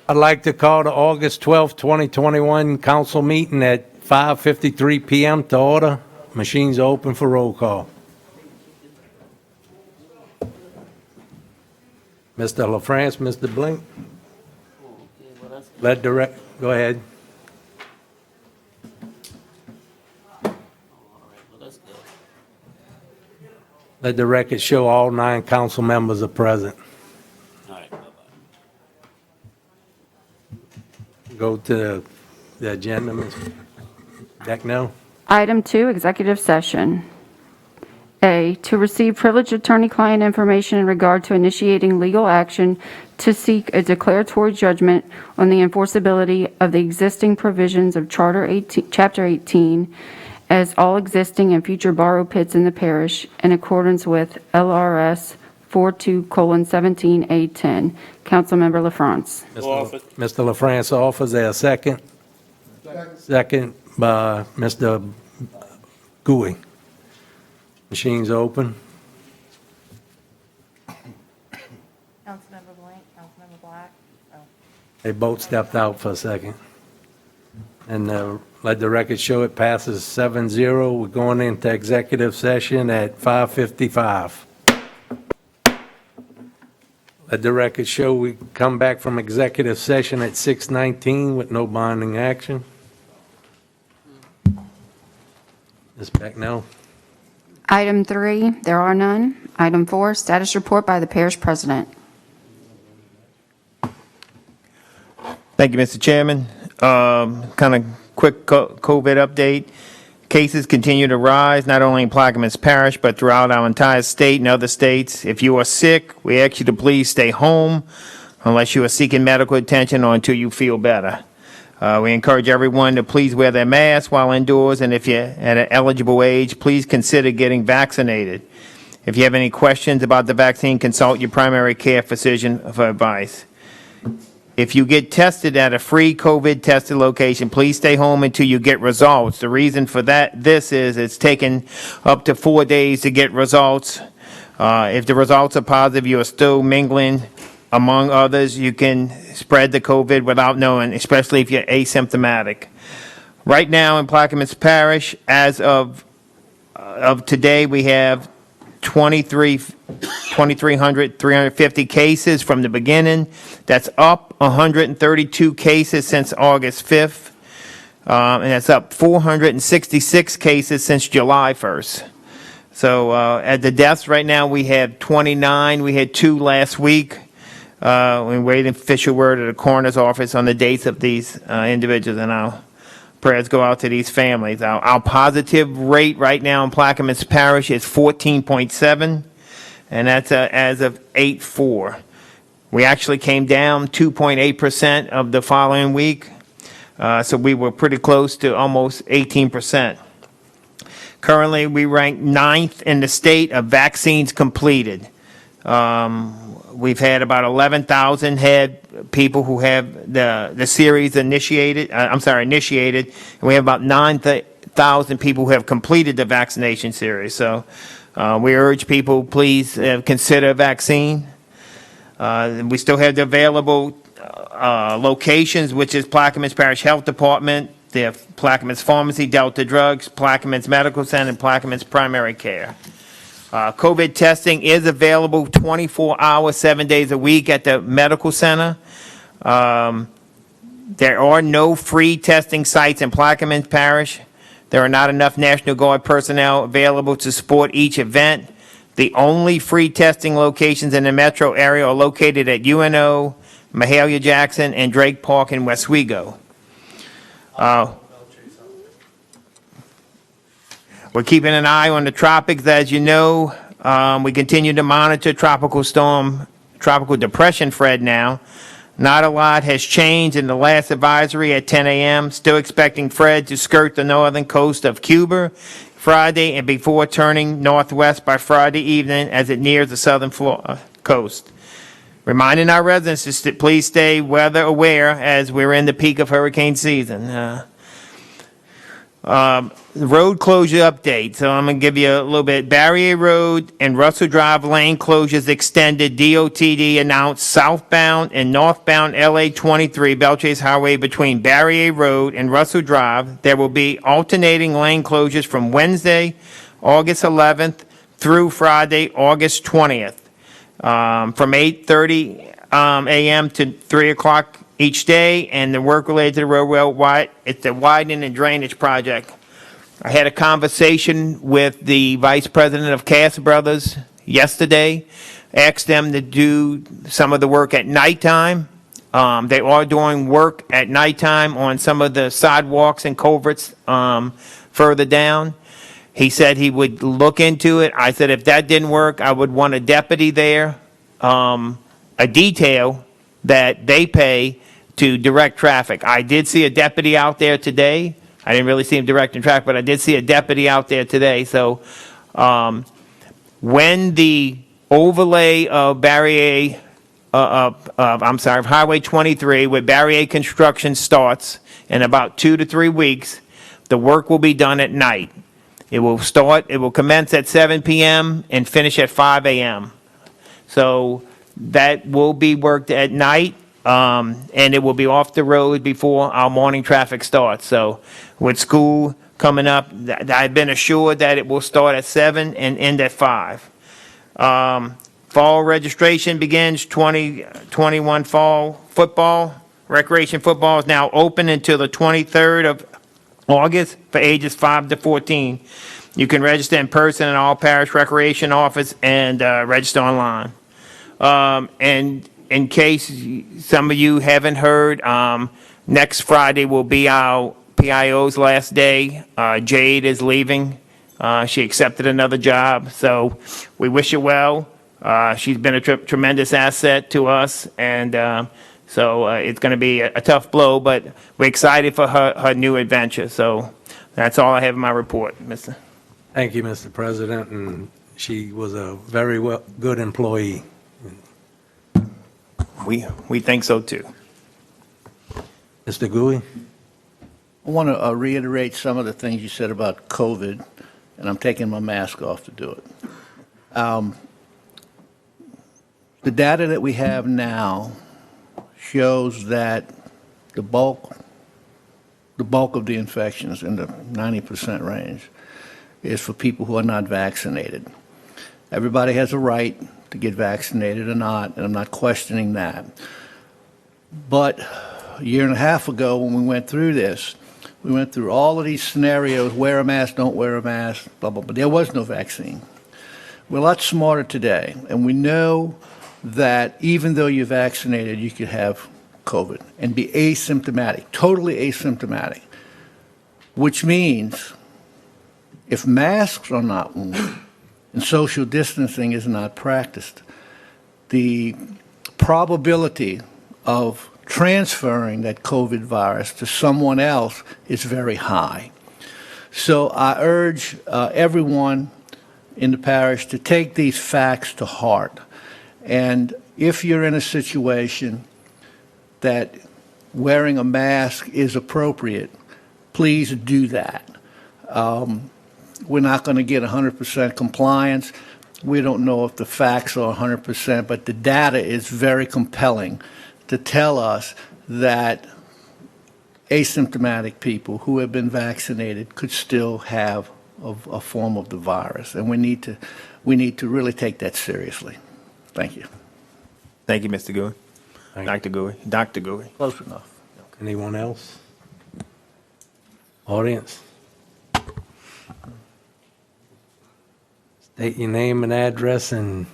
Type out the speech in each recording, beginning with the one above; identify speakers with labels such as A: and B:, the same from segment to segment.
A: I'd like to call the August 12th, 2021 council meeting at 5:53 PM to order. Machines are open for roll call. Mr. LaFrance, Mr. Blink. Go ahead. Let the record show all 9 council members are present. Go to the agenda, Ms. Decknell.
B: Item 2, executive session. A, to receive privileged attorney-client information in regard to initiating legal action to seek a declaratory judgment on the enforceability of the existing provisions of Chapter 18 as all existing and future borrow pits in the parish in accordance with LRS 42:17A10. Councilmember LaFrance.
A: Mr. LaFrance offers a second. Second by Mr. Gouy. Machines open.
C: Councilmember Blank, Councilmember Black. Oh.
A: They both stepped out for a second. And let the record show it passes 7-0. We're going into executive session at 5:55. Let the record show we come back from executive session at 6:19 with no binding action. Ms. Becknell.
B: Item 3, there are none. Item 4, status report by the parish president.
D: Thank you, Mr. Chairman. Kind of quick COVID update. Cases continue to rise, not only in Plaquemines Parish, but throughout our entire state and other states. If you are sick, we ask you to please stay home unless you are seeking medical attention or until you feel better. We encourage everyone to please wear their mask while indoors, and if you're at an eligible age, please consider getting vaccinated. If you have any questions about the vaccine, consult your primary care physician for advice. If you get tested at a free COVID tested location, please stay home until you get results. The reason for this is it's taken up to 4 days to get results. If the results are positive, you are still mingling among others. You can spread the COVID without knowing, especially if you're asymptomatic. Right now in Plaquemines Parish, as of today, we have 2,350 cases from the beginning. That's up 132 cases since August 5th. And that's up 466 cases since July 1st. So at the deaths right now, we have 29. We had 2 last week. We're waiting for official word of the coroner's office on the dates of these individuals, and our prayers go out to these families. Our positive rate right now in Plaquemines Parish is 14.7, and that's as of 8/4. We actually came down 2.8% of the following week, so we were pretty close to almost 18%. Currently, we rank 9th in the state of vaccines completed. We've had about 11,000 people who have the series initiated, and we have about 9,000 people who have completed the vaccination series. So we urge people, please consider a vaccine. We still have the available locations, which is Plaquemines Parish Health Department, the Plaquemines Pharmacy, Delta Drugs, Plaquemines Medical Center, and Plaquemines Primary Care. COVID testing is available 24 hours, 7 days a week at the medical center. There are no free testing sites in Plaquemines Parish. There are not enough National Guard personnel available to support each event. The only free testing locations in the metro area are located at UNO, Mahalia Jackson, and Drake Park in Westwego. We're keeping an eye on the tropics, as you know. We continue to monitor tropical depression Fred now. Not a lot has changed in the last advisory at 10 a.m. Still expecting Fred to skirt the northern coast of Cuba Friday and before turning northwest by Friday evening as it nears the southern coast. Reminding our residents to please stay weather aware as we're in the peak of hurricane season. Road closure update. So I'm going to give you a little bit. Barrier Road and Russell Drive lane closures extended. DOTD announced southbound and northbound LA 23 Belchase Highway between Barrier Road and Russell Drive. There will be alternating lane closures from Wednesday, August 11th through Friday, August 20th, from 8:30 a.m. to 3 o'clock each day, and the work related to the roadway, it's the widening and drainage project. I had a conversation with the vice president of Cass Brothers yesterday, asked them to do some of the work at nighttime. They are doing work at nighttime on some of the sidewalks and culverts further down. He said he would look into it. I said if that didn't work, I would want a deputy there, a detail that they pay to direct traffic. I did see a deputy out there today. I didn't really see him directing traffic, but I did see a deputy out there today. So when the overlay of Highway 23 with Barrier construction starts in about 2 to 3 weeks, the work will be done at night. It will commence at 7 p.m. and finish at 5 a.m. So that will be worked at night, and it will be off the road before our morning traffic starts. So with school coming up, I've been assured that it will start at 7 and end at 5. Fall registration begins 2021 fall football. Recreation football is now open until the 23rd of August for ages 5 to 14. You can register in person in all parish recreation office and register online. And in case some of you haven't heard, next Friday will be our PIO's last day. Jade is leaving. She accepted another job, so we wish her well. She's been a tremendous asset to us, and so it's going to be a tough blow, but we're excited for her new adventure. So that's all I have in my report, Mr.
A: Thank you, Mr. President, and she was a very good employee.
D: We think so too.
A: Mr. Gui?
E: I want to reiterate some of the things you said about COVID, and I'm taking my mask off to do it. The data that we have now shows that the bulk of the infections, in the 90% range, is for people who are not vaccinated. Everybody has a right to get vaccinated or not, and I'm not questioning that. But a year and a half ago, when we went through this, we went through all of these scenarios: wear a mask, don't wear a mask, blah, blah, blah. There was no vaccine. We're a lot smarter today, and we know that even though you're vaccinated, you could have COVID and be asymptomatic, totally asymptomatic, which means if masks are not worn and social distancing is not practiced, the probability of transferring that COVID virus to someone else is very high. So I urge everyone in the parish to take these facts to heart. And if you're in a situation that wearing a mask is appropriate, please do that. We're not going to get 100% compliance. We don't know if the facts are 100%, but the data is very compelling to tell us that asymptomatic people who have been vaccinated could still have a form of the virus. And we need to really take that seriously. Thank you.
D: Thank you, Mr. Gui.
A: Thank
D: Dr. Gui. Dr. Gui.
E: Close enough.
A: Anyone else? Audience? State your name and address and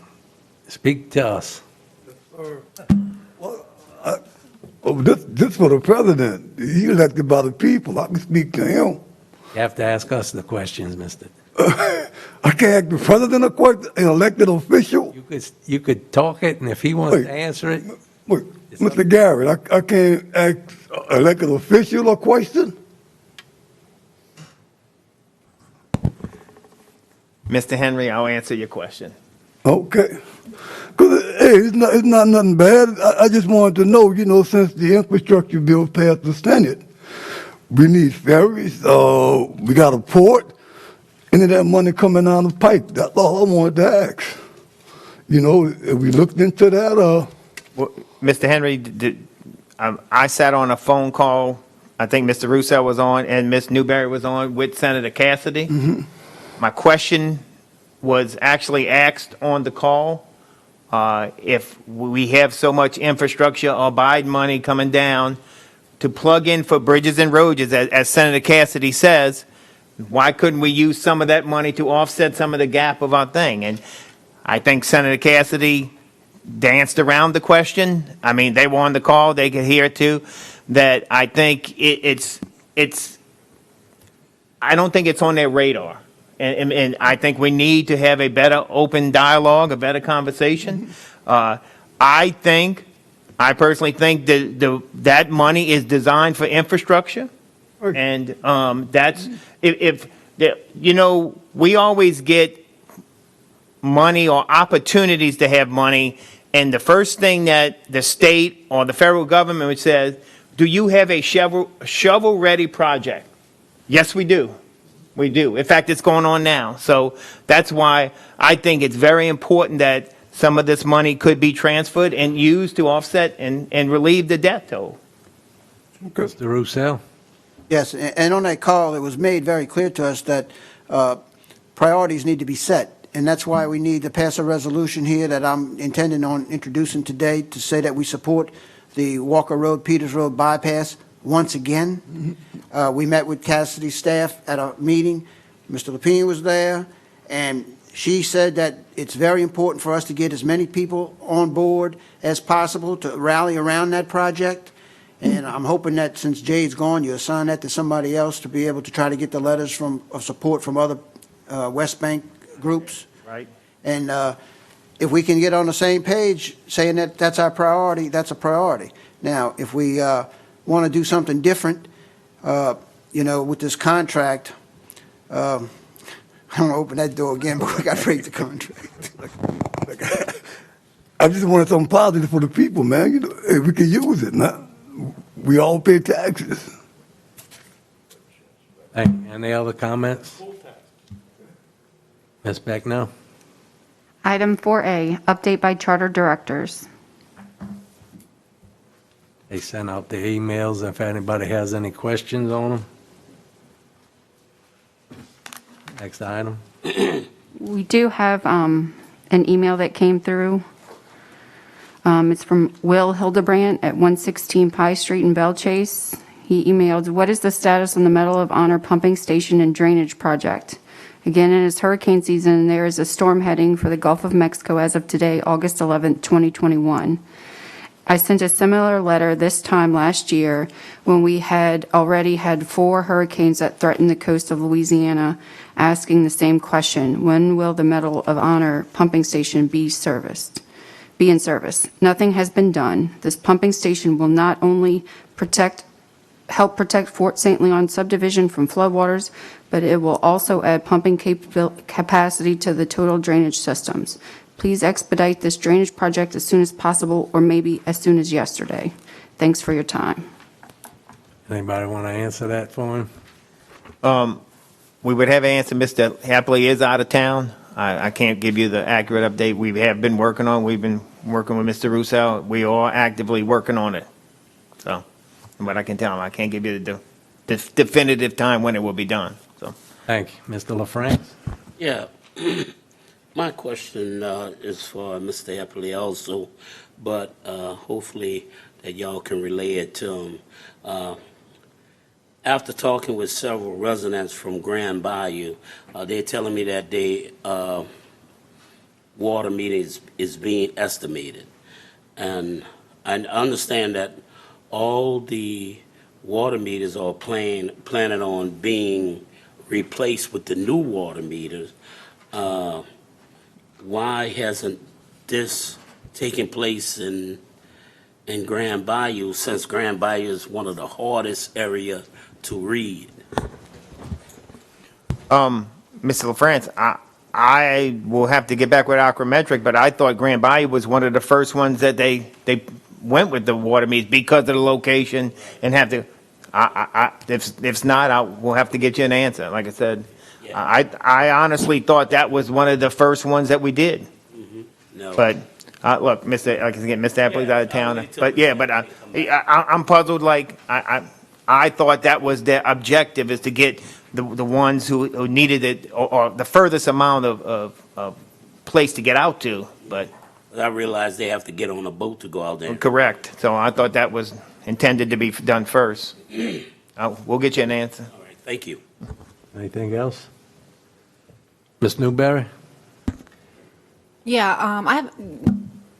A: speak to us.
F: This for the president. He elected by the people. I can speak to him.
A: You have to ask us the questions, mister.
F: I can't ask the president a question, an elected official.
A: You could talk it, and if he wants
F: Wait.
A: to answer it,
F: Wait, Mr. Garrett, I can't ask an elected official a question?
D: Mr. Henry, I'll answer your question.
F: Okay. Because, hey, it's not nothing bad. I just wanted to know, since the infrastructure bill passed the Senate, we need ferries, we got a port, and then that money coming down the pipe. That's all I wanted to ask. You know, if we looked into that,
D: Well, Mr. Henry, I sat on a phone call, I think Mr. Russo was on, and Ms. Newberry was on with Senator Cassidy. My question was actually asked on the call, if we have so much infrastructure or Biden money coming down to plug in for bridges and roads, as Senator Cassidy says, why couldn't we use some of that money to offset some of the gap of our thing? And I think Senator Cassidy danced around the question. I mean, they were on the call, they could hear it too, that I think it's I don't think it's on their radar. And I think we need to have a better open dialogue, a better conversation. I personally think that money is designed for infrastructure. And that's, we always get money or opportunities to have money, and the first thing that the state or the federal government says, do you have a shovel-ready project? Yes, we do. We do. In fact, it's going on now. So that's why I think it's very important that some of this money could be transferred and used to offset and relieve the debt toll.
A: Mr. Roussel?
G: Yes, and on that call, it was made very clear to us that priorities need to be set, and that's why we need to pass a resolution here that I'm intending on introducing today to say that we support the Walker Road, Peters Road bypass once again. We met with Cassidy's staff at a meeting. Mr. Lapine was there, and she said that it's very important for us to get as many people on board as possible to rally around that project. And I'm hoping that since Jay's gone, you assign that to somebody else to be able to try to get the letters of support from other West Bank groups.
D: Right.
G: And if we can get on the same page saying that that's our priority, that's a priority. Now, if we want to do something different, with this contract, I don't want to open that door again, but we got to break the contract.
F: I just wanted something positive for the people, man. You know, if we can use it, now. We all pay taxes.
A: Thank you. Any other comments? Ms. Beckno?
B: Item 4A, update by charter directors.
A: They sent out the emails if anybody has any questions on them. Next item.
B: We do have an email that came through. It's from Will Hildebrandt at 116 Pie Street in Belchase. He emailed, what is the status on the Medal of Honor pumping station and drainage project? Again, it is hurricane season, and there is a storm heading for the Gulf of Mexico as of today, August 11th, 2021. I sent a similar letter this time last year when we had already had 4 hurricanes that threatened the coast of Louisiana, asking the same question: when will the Medal of Honor pumping station be in service? Nothing has been done. This pumping station will not only help protect Fort St. Leon subdivision from floodwaters, but it will also add pumping capacity to the total drainage systems. Please expedite this drainage project as soon as possible, or maybe as soon as yesterday. Thanks for your time.
A: Anybody want to answer that for him?
D: We would have an answer. Mr. Hapley is out of town. I can't give you the accurate update. We've been working with Mr. Russo. We are actively working on it. So, but I can tell him, I can't give you the definitive time when it will be done. So,
A: Thank you. Mr. LaFrance?
H: Yeah, my question is for Mr. Eppley also, but hopefully that y'all can relay it to him. After talking with several residents from Grand Bayou, they're telling me that they water meter is being estimated. And I understand that all the water meters are planning on being replaced with the new water meters. Why hasn't this taken place in Grand Bayou, since Grand Bayou is one of the hardest areas to read?
D: Mr. LaFrance, I will have to get back with Aquametric, but I thought Grand Bayou was one of the first ones that they went with the water meters because of the location and have to. If it's not, we'll have to get you an answer. Like I said, I honestly thought that was one of the first ones that we did.
H: No.
D: But, look, Mr. Appley's out of town.
H: I'll
D: But, yeah, but I'm puzzled, like, I thought that was the objective, is to get the ones who needed it, or the furthest amount of place to get out to, but,
H: I realize they have to get on a boat to go out there.
D: correct. So I thought that was intended to be done first. We'll get you an answer.
H: All right, thank you.
A: Anything else? Ms. Newberry?
I: Yeah, I have,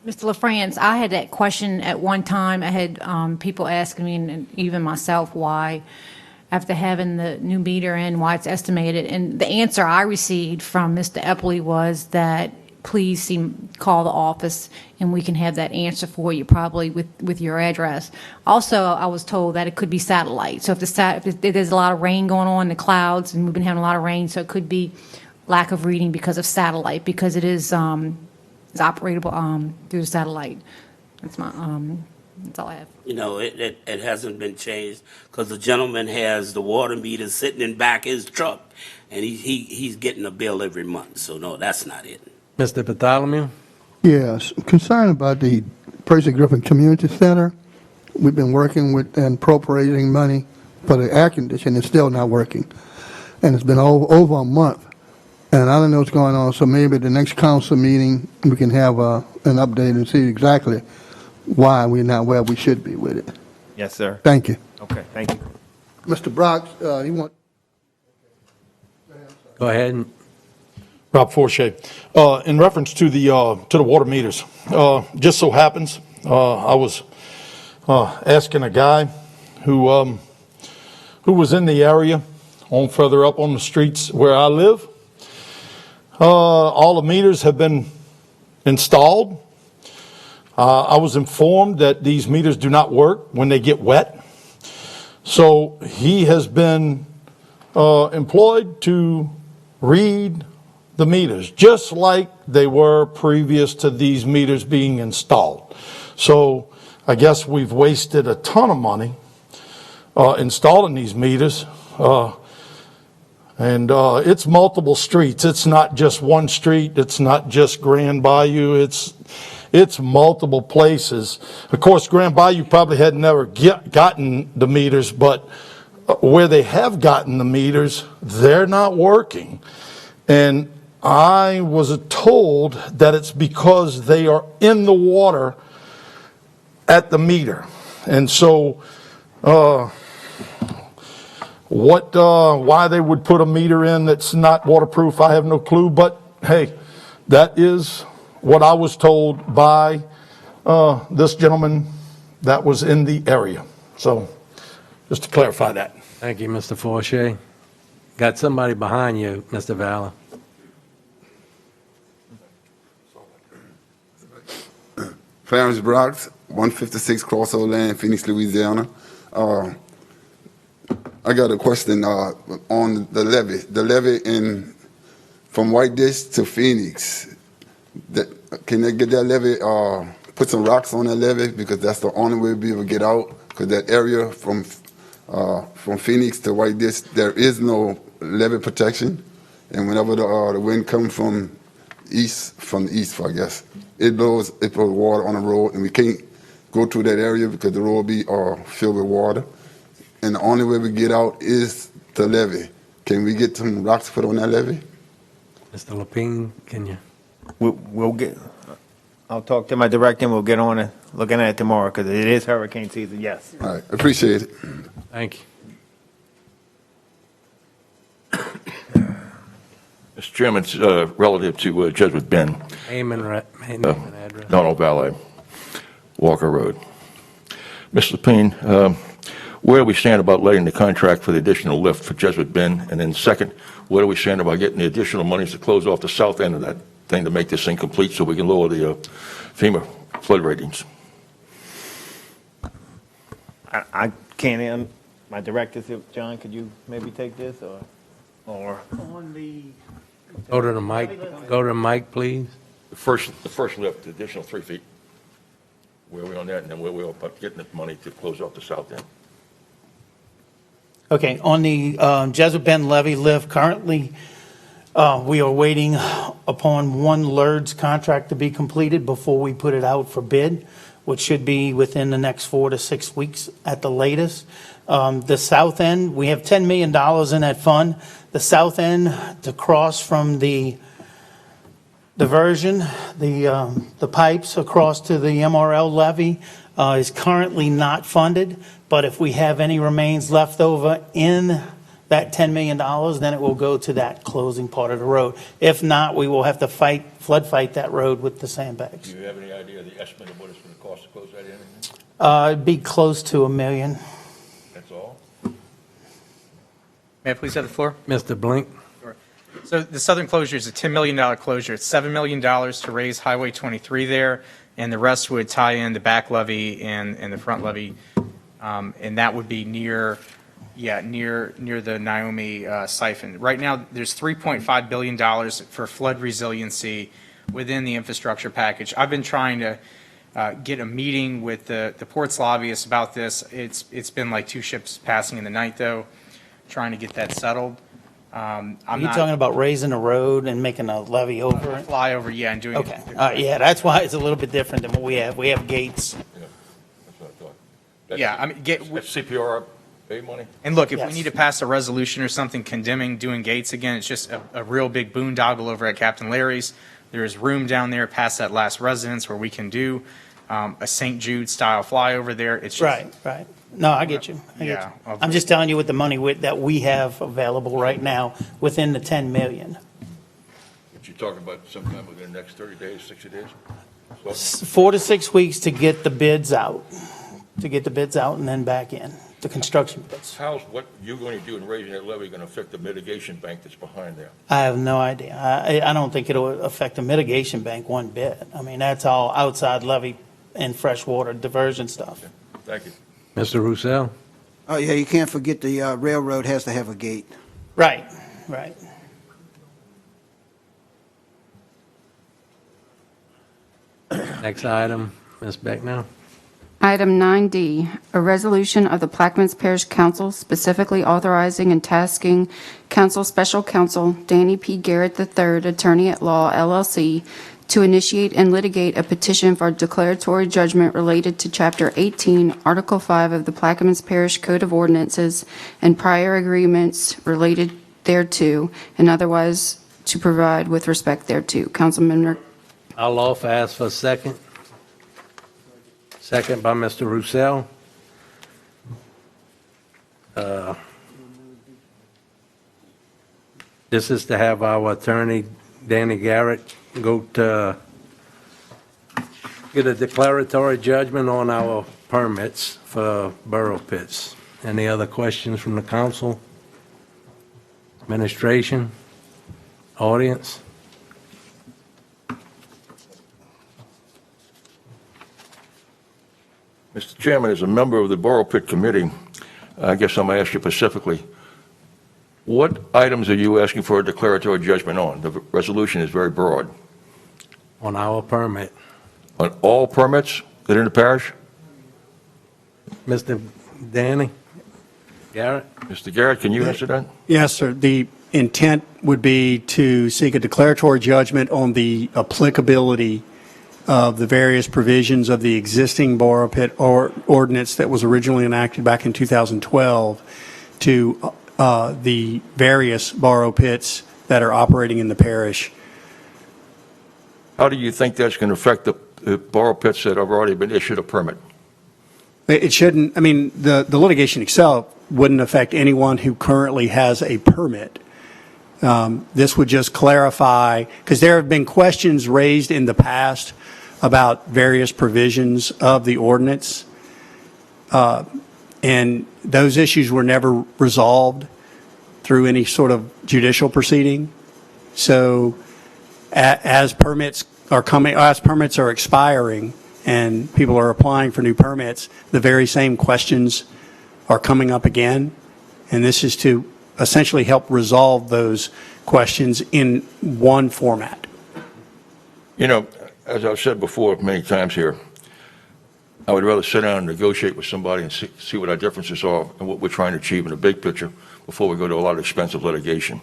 I: Mr. LaFrance, I had that question at one time. I had people asking me, and even myself, why, after having the new meter in, why it's estimated. And the answer I received from Mr. Epley was that, please call the office, and we can have that answer for you, probably with your address. Also, I was told that it could be satellite. So if there's a lot of rain going on, the clouds, and we've been having a lot of rain, so it could be lack of reading because of satellite, because it is operatable through the satellite. That's all I have.
H: You know, it hasn't been changed, because the gentleman has the water meter sitting in back of his truck, and he's getting a bill every month. So no, that's not it.
A: Mr. Bartholomew?
F: Yes, concerned about the Percy Griffin Community Center. We've been working with and appropriating money for the air conditioning. It's still not working. And it's been over a month. And I don't know what's going on, so maybe the next council meeting, we can have an update and see exactly why we're not where we should be with it.
D: Yes, sir.
F: Thank you.
D: Okay, thank you.
F: Mr. Brock, you want?
A: Go ahead.
J: Rob Forshey. In reference to the water meters, just so happens, I was asking a guy who was in the area further up on the streets where I live. All the meters have been installed. I was informed that these meters do not work when they get wet. So he has been employed to read the meters, just like they were previous to these meters being installed. So I guess we've wasted a ton of money installing these meters. And it's multiple streets. It's not just one street. It's not just Grand Bayou. It's multiple places. Of course, Grand Bayou probably had never gotten the meters, but where they have gotten the meters, they're not working. And I was told that it's because they are in the water at the meter. And so why they would put a meter in that's not waterproof, I have no clue. But hey, that is what I was told by this gentleman that was in the area. So just to clarify that.
A: Thank you, Mr. Forshey. Got somebody behind you, Mr. Valor.
K: Clarence Brooks, 156 Crossover Lane, Phoenix, Louisiana. I got a question on the levee. The levee from White Dish to Phoenix. Can they get that levee, put some rocks on that levee, because that's the only way we'll be able to get out, because that area from Phoenix to White Dish, there is no levee protection. And whenever the wind comes from the east, I guess, it blows water on the road, and we can't go through that area because the road will be filled with water. And the only way we get out is the levee. Can we get some rocks put on that levee?
A: Mr. Lapine, can you?
D: I'll talk to my director, and we'll get on it, looking at it tomorrow, because it is hurricane season, yes.
K: All right, appreciate it.
A: Thank you.
L: Mr. Chairman, it's relative to Jesuit Bend,
A: Name and address.
L: Donald Valley, Walker Road. Mr. Lapine, where do we stand about letting the contract for the additional lift for Jesuit Bend? And then second, where do we stand about getting the additional monies to close off the south end of that thing to make this thing complete so we can lower the FEMA flood ratings?
D: I can't, my director, John, could you maybe take this, or? On the.
A: Go to the mic, please.
L: The first lift, the additional 3 feet. Where are we on that? And then where are we about getting the money to close off the south end?
M: Okay, on the Jesup Bend levee lift, currently, we are waiting upon one LERD's contract to be completed before we put it out for bid, which should be within the next 4 to 6 weeks at the latest. The south end, we have $10 million in that fund. The south end to cross from the diversion, the pipes across to the MRL levee is currently not funded, but if we have any remains left over in that $10 million, then it will go to that closing part of the road. If not, we will have to flood fight that road with the sandbags.
L: Do you have any idea of the estimate of what it's going to cost to close that in?
M: It'd be close to $1 million.
L: That's all?
N: May I please have the floor?
A: Mr. Blink?
N: So the southern closure is a $10 million closure. It's $7 million to raise Highway 23 there, and the rest would tie in the back levee and the front levee. And that would be near the Naomi siphon. Right now, there's $3.5 billion for flood resiliency within the infrastructure package. I've been trying to get a meeting with the port's lobbyists about this. It's been like 2 ships passing in the night, though, trying to get that settled.
M: Are you talking about raising a road and making a levee over it?
N: Flyover, yeah, and doing
M: Okay, yeah, that's why it's a little bit different than what we have. We have gates.
L: Yeah, that's what I thought. That's-
N: Yeah, I mean,
L: That's CPRA money?
N: And look, if we
M: Yes.
N: need to pass a resolution or something condemning doing gates again, it's just a real big boondoggle over at Captain Larry's. There is room down there past that last residence where we can do a St. Jude style flyover there. It's just,
M: Right. No, I get you. I get
N: Yeah,
M: you. I'm just telling you with the money that we have available right now within the 10 million.
L: But you're talking about sometime within the next 30 days, 60 days? So-
M: 4 to 6 weeks to get the bids out, and then back in, the construction bids.
L: How's what you're going to do in raising that levy going to affect the mitigation bank that's behind there?
M: I have no idea. I don't think it'll affect the mitigation bank one bit. I mean, that's all outside levee and freshwater diversion stuff.
L: Thank you.
A: Mr. Roussel?
G: Oh, yeah, you can't forget the railroad has to have a gate.
M: Right.
A: Next item, Ms. Becknow?
B: Item 9D, a resolution of the Plaquemines Parish Council specifically authorizing and tasking Council Special Counsel Danny P. Garrett III, Attorney at Law, LLC, to initiate and litigate a petition for declaratory judgment related to Chapter 18, Article 5 of the Plaquemines Parish Code of Ordinances and prior agreements related thereto, and otherwise to provide with respect thereto. Councilman
A: I'll offer, ask for a second. Second by Mr. Roussel. This is to have our attorney, Danny Garrett, go to get a declaratory judgment on our permits for borough pits. Any other questions from the council? Administration? Audience?
L: Mr. Chairman, as a member of the Borough Pit Committee, I guess I'm going to ask you specifically, what items are you asking for a declaratory judgment on? The resolution is very broad.
A: On our permit.
L: On all permits that are in the parish?
A: Mr. Danny Garrett?
L: Mr. Garrett, can you answer that?
O: Yes, sir. The intent would be to seek a declaratory judgment on the applicability of the various provisions of the existing borough pit ordinance that was originally enacted back in 2012 to the various borough pits that are operating in the parish.
L: How do you think that's going to affect the borough pits that have already been issued a permit?
O: It shouldn't, I mean, the litigation itself wouldn't affect anyone who currently has a permit. This would just clarify, because there have been questions raised in the past about various provisions of the ordinance, and those issues were never resolved through any sort of judicial proceeding. So as permits are expiring and people are applying for new permits, the very same questions are coming up again, and this is to essentially help resolve those questions in one format.
L: You know, as I've said before many times here, I would rather sit down and negotiate with somebody and see what our differences are and what we're trying to achieve in the big picture before we go to a lot of expensive litigation.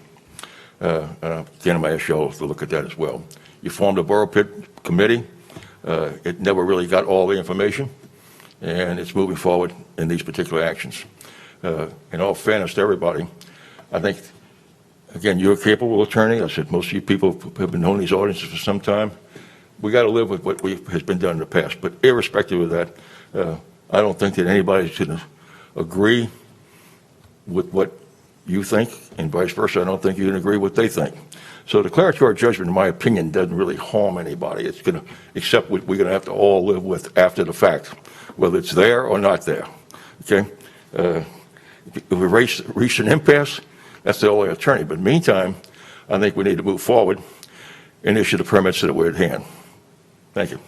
L: Again, I'm going to ask you all to look at that as well. You formed a borough pit committee. It never really got all the information, and it's moving forward in these particular actions. In all fairness to everybody, I think, again, you're a capable attorney. I said most of you people have been knowing these ordinances for some time. We got to live with what has been done in the past. But irrespective of that, I don't think that anybody's going to agree with what you think, and vice versa. I don't think you can agree with what they think. So declaratory judgment, in my opinion, doesn't really harm anybody. It's going to accept what we're going to have to all live with after the fact, whether it's there or not there. Okay? If we reach an impasse, that's the only attorney. But meantime, I think we need to move forward and issue the permits that were at hand. Thank you.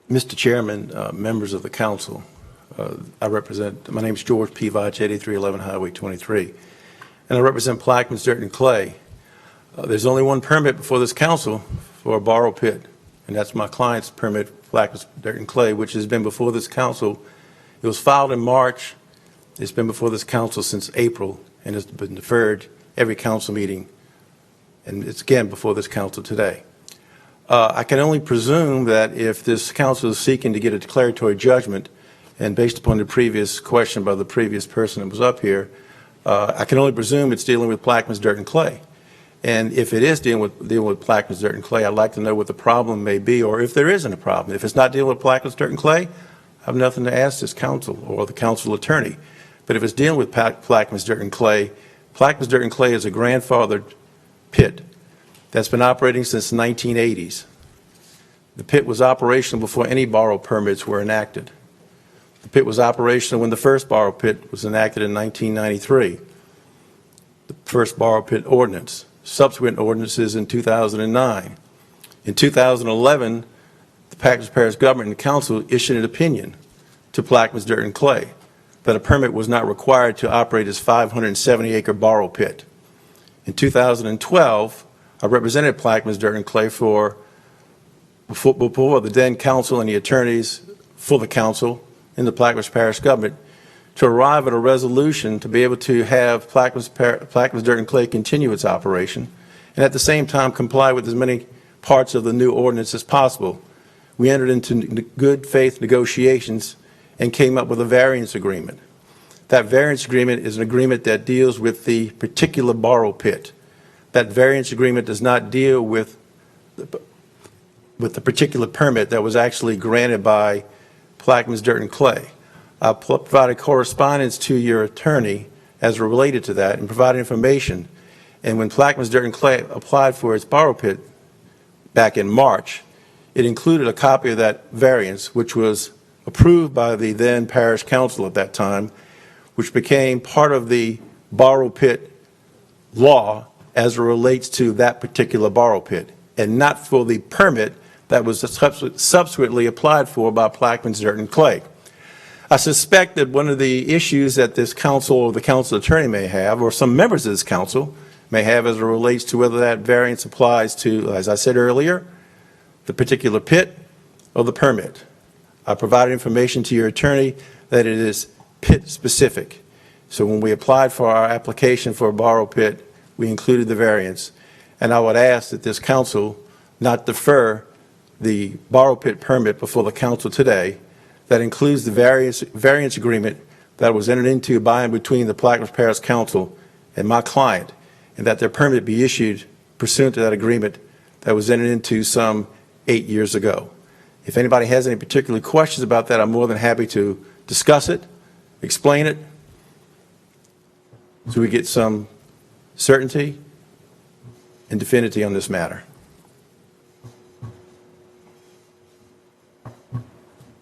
P: Mr. Chairman, members of the council, my name is George P. Vodge, 8311 Highway 23, and I represent Plaquemines, Dirt and Clay. There's only one permit before this council for a borrow pit, and that's my client's permit, Plaquemines, Dirt and Clay, which has been before this council. It was filed in March. It's been before this council since April, and it's been deferred every council meeting, and it's again before this council today. I can only presume that if this council is seeking to get a declaratory judgment, and based upon the previous question by the previous person that was up here, I can only presume it's dealing with Plaquemines, Dirt and Clay. And if it is dealing with Plaquemines, Dirt and Clay, I'd like to know what the problem may be, or if there isn't a problem. If it's not dealing with Plaquemines, Dirt and Clay, I have nothing to ask this council or the council attorney. But if it's dealing with Plaquemines, Dirt and Clay is a grandfathered pit that's been operating since the 1980s. The pit was operational before any borrow permits were enacted. The pit was operational when the first borrow pit was enacted in 1993, the first borrow pit ordinance, subsequent ordinances in 2009. In 2011, the Plaquemines Parish Government and Council issued an opinion to Plaquemines, Dirt and Clay that a permit was not required to operate this 570-acre borrow pit. In 2012, I represented Plaquemines, Dirt and Clay before the then council and the attorneys for the council in the Plaquemines Parish Government to arrive at a resolution to be able to have Plaquemines, Dirt and Clay continue its operation and at the same time comply with as many parts of the new ordinance as possible. We entered into good faith negotiations and came up with a variance agreement. That variance agreement is an agreement that deals with the particular borrow pit. That variance agreement does not deal with the particular permit that was actually granted by Plaquemines, Dirt and Clay. I provided correspondence to your attorney as related to that and provided information. And when Plaquemines, Dirt and Clay applied for its borrow pit back in March, it included a copy of that variance, which was approved by the then parish council at that time, which became part of the borrow pit law as it relates to that particular borrow pit, and not for the permit that was subsequently applied for by Plaquemines, Dirt and Clay. I suspect that one of the issues that this council or the council attorney may have, or some members of this council may have as it relates to whether that variance applies to, as I said earlier, the particular pit or the permit. I provided information to your attorney that it is pit specific. So when we applied for our application for a borrow pit, we included the variance. And I would ask that this council not defer the borrow pit permit before the council today. That includes the variance agreement that was entered into by and between the Plaquemines Parish Council and my client, and that their permit be issued pursuant to that agreement that was entered into some 8 years ago. If anybody has any particular questions about that, I'm more than happy to discuss it, explain it, so we get some certainty and definitivity on this matter.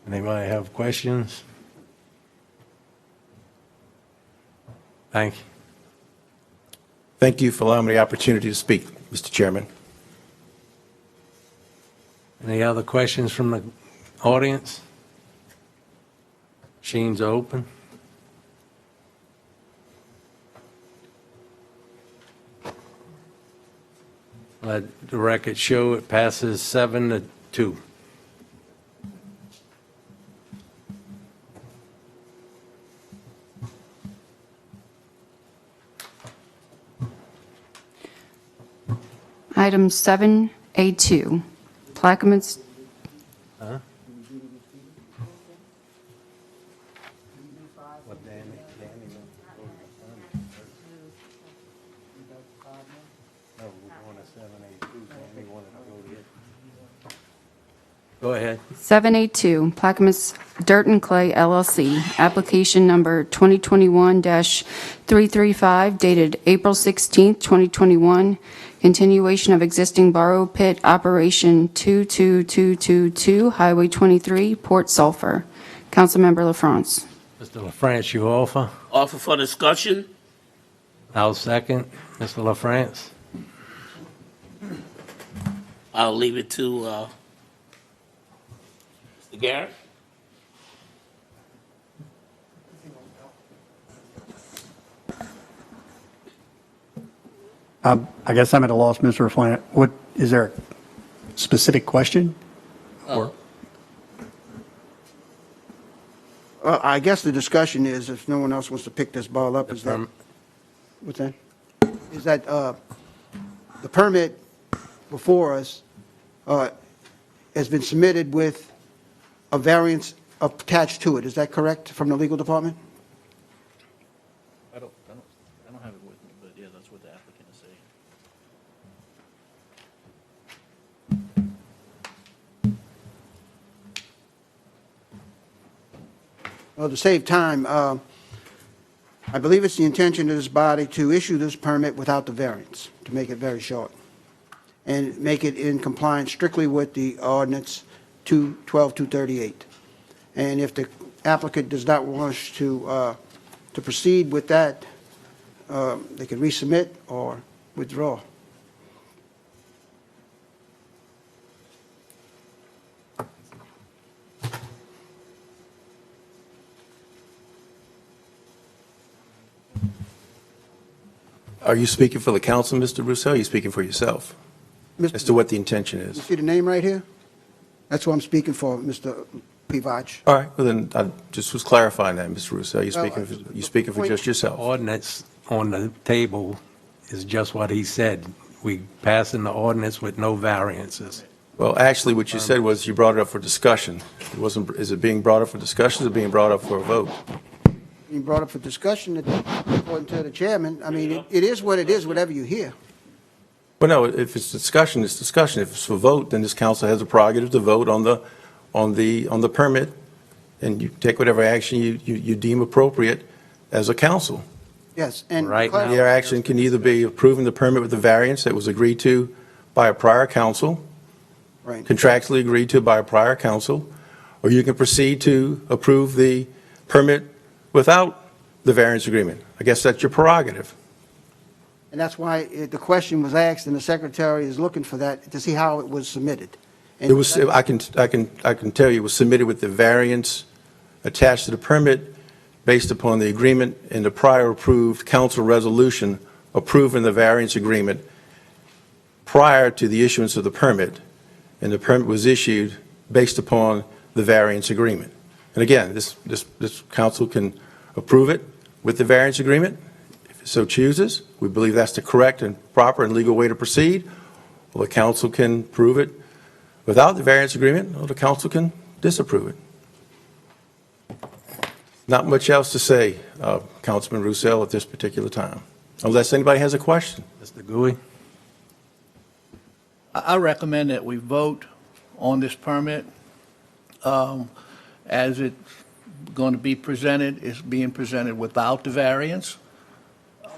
A: Anybody have questions? Thank you.
P: Thank you for allowing me the opportunity to speak, Mr. Chairman.
A: Any other questions from the audience? Machines are open. Let the record show it passes 7-2.
B: Item 7A2, Plaquemines.
A: Huh? Go ahead.
B: 7A2, Plaquemines Dirt and Clay LLC, application number 2021-335 dated April 16, 2021, continuation of existing borrow pit operation 22222, Highway 23, Port Sulphur. Councilmember LaFrance.
A: Mr. LaFrance, you offer?
H: Offer for discussion?
A: I'll second. Mr. LaFrance?
H: I'll leave it to Mr. Garrett.
O: I guess I'm at a loss, Mr. Flynn. What, is there a specific question? Or
G: I guess the discussion is, if no one else wants to pick this ball up, is that, what's that? Is that the permit before us has been submitted with a variance attached to it. Is that correct, from the legal department?
Q: I don't have it with me, but yeah, that's what the applicant is saying.
G: Well, to save time, I believe it's the intention of this body to issue this permit without the variance, to make it very short, and make it in compliance strictly with the ordinance 212-238. And if the applicant does not wish to proceed with that, they can resubmit or withdraw.
P: Are you speaking for the council, Mr. Russo? Or are you speaking for yourself as to what the intention
G: You
P: is?
G: see the name right here? That's what I'm speaking for, Mr. Pivach.
P: All right, well then, I just was clarifying that, Mr. Russo. You speaking for just yourself?
A: Ordinance on the table is just what he said. We passing the ordinance with no variances.
P: Well, actually, what you said was you brought it up for discussion. It wasn't, is it being brought up for discussion or is it being brought up for a vote?
G: You brought up for discussion, according to the chairman. I mean, it is what it is, whatever you hear.
P: Well, no, if it's discussion, it's discussion. If it's for vote, then this council has a prerogative to vote on the permit, and you take whatever action you deem appropriate as a council.
G: Yes, and
A: Right now-
P: Your action can either be approving the permit with the variance that was agreed to by a prior council,
G: Right.
P: contractually agreed to by a prior council, or you can proceed to approve the permit without the variance agreement. I guess that's your prerogative.
G: And that's why the question was asked, and the secretary is looking for that to see how it was submitted. And
P: It was, I can tell you, it was submitted with the variance attached to the permit based upon the agreement in the prior approved council resolution approving the variance agreement prior to the issuance of the permit, and the permit was issued based upon the variance agreement. And again, this council can approve it with the variance agreement, if it so chooses. We believe that's the correct and proper and legal way to proceed. Or the council can approve it without the variance agreement, or the council can disapprove it. Not much else to say, Councilman Roussel, at this particular time, unless anybody has a question.
A: Mr. Gouy?
E: I recommend that we vote on this permit as it's going to be presented. It's being presented without the variance,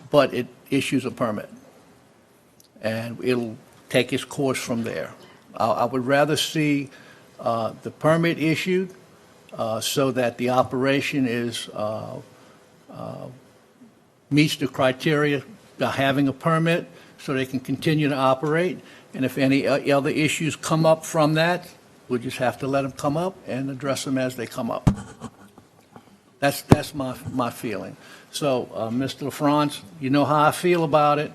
E: but it issues a permit, and it'll take its course from there. I would rather see the permit issued so that the operation meets the criteria of having a permit, so they can continue to operate. And if any other issues come up from that, we'll just have to let them come up and address them as they come up. That's my feeling. So, Mr. LaFrance, you know how I feel about it.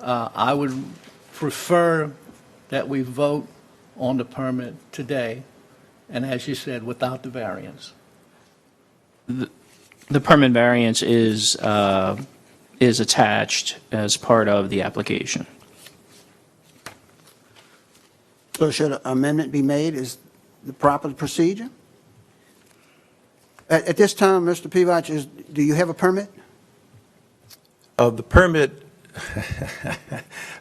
E: I would prefer that we vote on the permit today, and as you said, without the variance.
Q: The permit variance is attached as part of the application.
G: So should an amendment be made? Is the proper procedure? At this time, Mr. Pivac, do you have a permit?
P: The permit,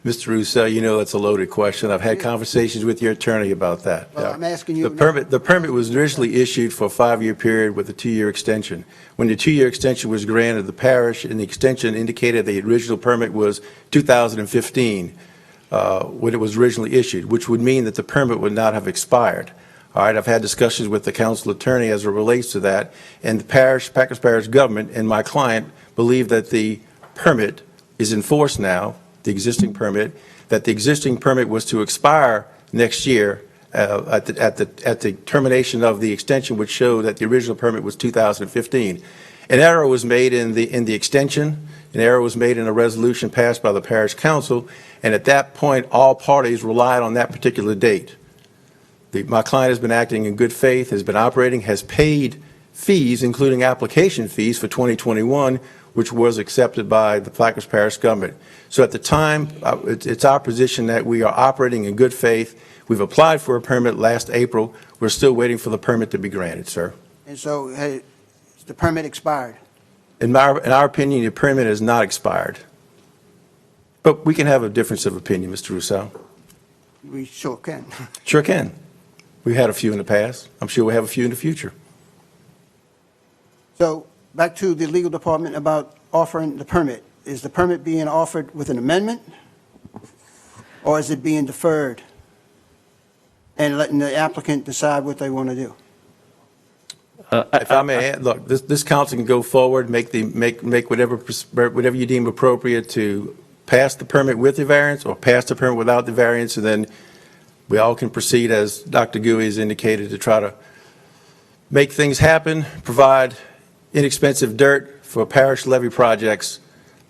P: Mr. Russo, you know that's a loaded question. I've had conversations with your attorney about that.
G: Well, I'm asking you.
P: The permit was originally issued for a 5-year period with a 2-year extension. When the 2-year extension was granted, the parish and the extension indicated the original permit was 2015 when it was originally issued, which would mean that the permit would not have expired. All right, I've had discussions with the council attorney as it relates to that, and the Packers Parish government and my client believe that the permit is enforced now, the existing permit, that the existing permit was to expire next year at the termination of the extension, which showed that the original permit was 2015. An error was made in the extension, an error was made in a resolution passed by the parish council, and at that point, all parties relied on that particular date. My client has been acting in good faith, has been operating, has paid fees, including application fees for 2021, which was accepted by the Packers Parish government. So at the time, it's our position that we are operating in good faith. We've applied for a permit last April. We're still waiting for the permit to be granted, sir.
G: And so has the permit expired?
P: In our opinion, the permit has not expired. But we can have a difference of opinion, Mr. Rousseau.
G: We sure can.
P: Sure can. We've had a few in the past. I'm sure we'll have a few in the future.
G: So back to the legal department about offering the permit. Is the permit being offered with an amendment? Or is it being deferred and letting the applicant decide what they want to do?
P: If I may add, look, this council can go forward, make whatever you deem appropriate to pass the permit with the variance or pass the permit without the variance, and then we all can proceed, as Dr. Gouy has indicated, to try to make things happen, provide inexpensive dirt for parish levy projects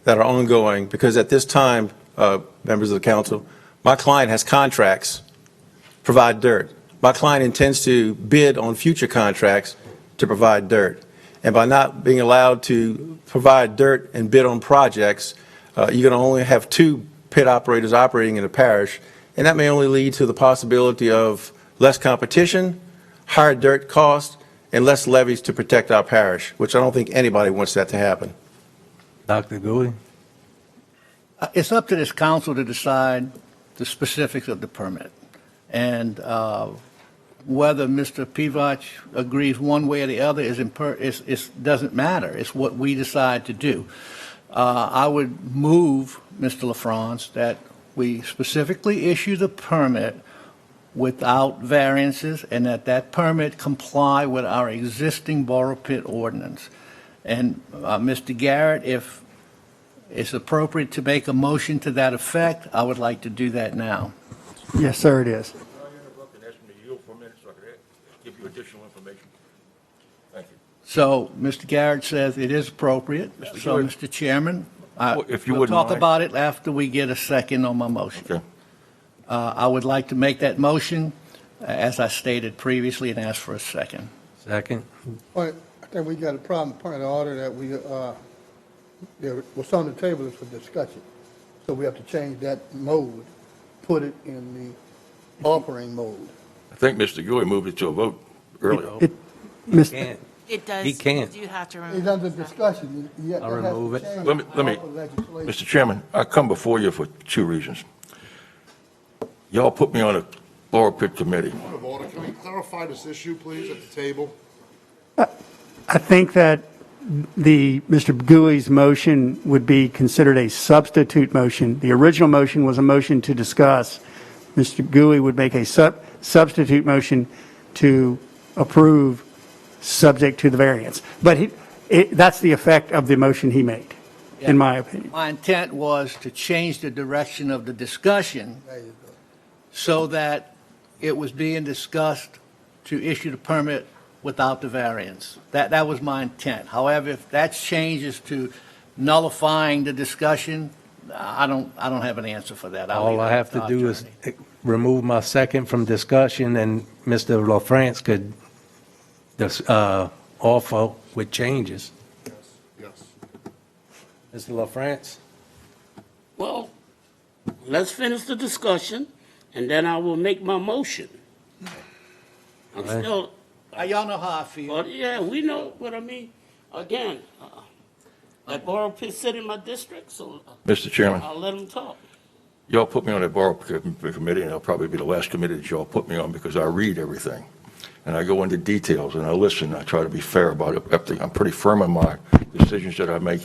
P: that are ongoing, because at this time, members of the council, my client has contracts to provide dirt. My client intends to bid on future contracts to provide dirt. And by not being allowed to provide dirt and bid on projects, you're going to only have 2 pit operators operating in the parish, and that may only lead to the possibility of less competition, higher dirt costs, and less levies to protect our parish, which I don't think anybody wants that to happen.
A: Dr. Gouy?
E: It's up to this council to decide the specifics of the permit. And whether Mr. Pivac agrees one way or the other doesn't matter. It's what we decide to do. I would move, Mr. LaFrance, that we specifically issue the permit without variances, and that permit comply with our existing borough pit ordinance. And Mr. Garrett, if it's appropriate to make a motion to that effect, I would like to do that now.
O: Yes, sir, it is.
L: Give you additional information. Thank you.
E: So Mr. Garrett says it is appropriate. So, Mr. Chairman,
L: if you
E: we'll
L: wouldn't
E: talk
L: mind.
E: about it after we get a second on my motion.
L: Okay.
E: I would like to make that motion, as I stated previously, and ask for a second.
A: Second?
F: Well, I think we got a problem, point of order that what's on the table is for discussion. So we have to change that mode, put it in the offering mode.
L: I think Mr. Gouy moved it to a vote earlier.
A: Can't.
C: It does.
A: He can't.
C: You have to remove.
F: It's under discussion.
A: I'll remove it.
L: Let me, Mr. Chairman, I come before you for 2 reasons. Y'all put me on a borough pit committee.
R: Point of order, can we clarify this issue, please, at the table?
O: I think that Mr. Goui's motion would be considered a substitute motion. The original motion was a motion to discuss. Mr. Gouy would make a substitute motion to approve subject to the variance. But that's the effect of the motion he made, in my opinion.
E: My intent was to change the direction of the discussion so that it was being discussed to issue the permit without the variance. That was my intent. However, if that changes to nullifying the discussion, I don't have an answer for that. I'll
A: All
E: leave
A: I
E: that
A: have
E: to
A: to do is
E: attorney.
A: remove my second from discussion, and Mr. LaFrance could offer with changes.
R: Yes.
A: Mr. LaFrance?
H: Well, let's finish the discussion, and then I will make my motion. I'm
A: Right.
H: still,
E: Y'all know how I feel.
H: but yeah, we know what I mean. Again, that borough pit sit in my district, so
L: Mr. Chairman,
H: I'll let them talk.
L: y'all put me on that borough committee, and it'll probably be the last committee that y'all put me on because I read everything. And I go into details, and I listen, I try to be fair about it. I'm pretty firm in my decisions that I make.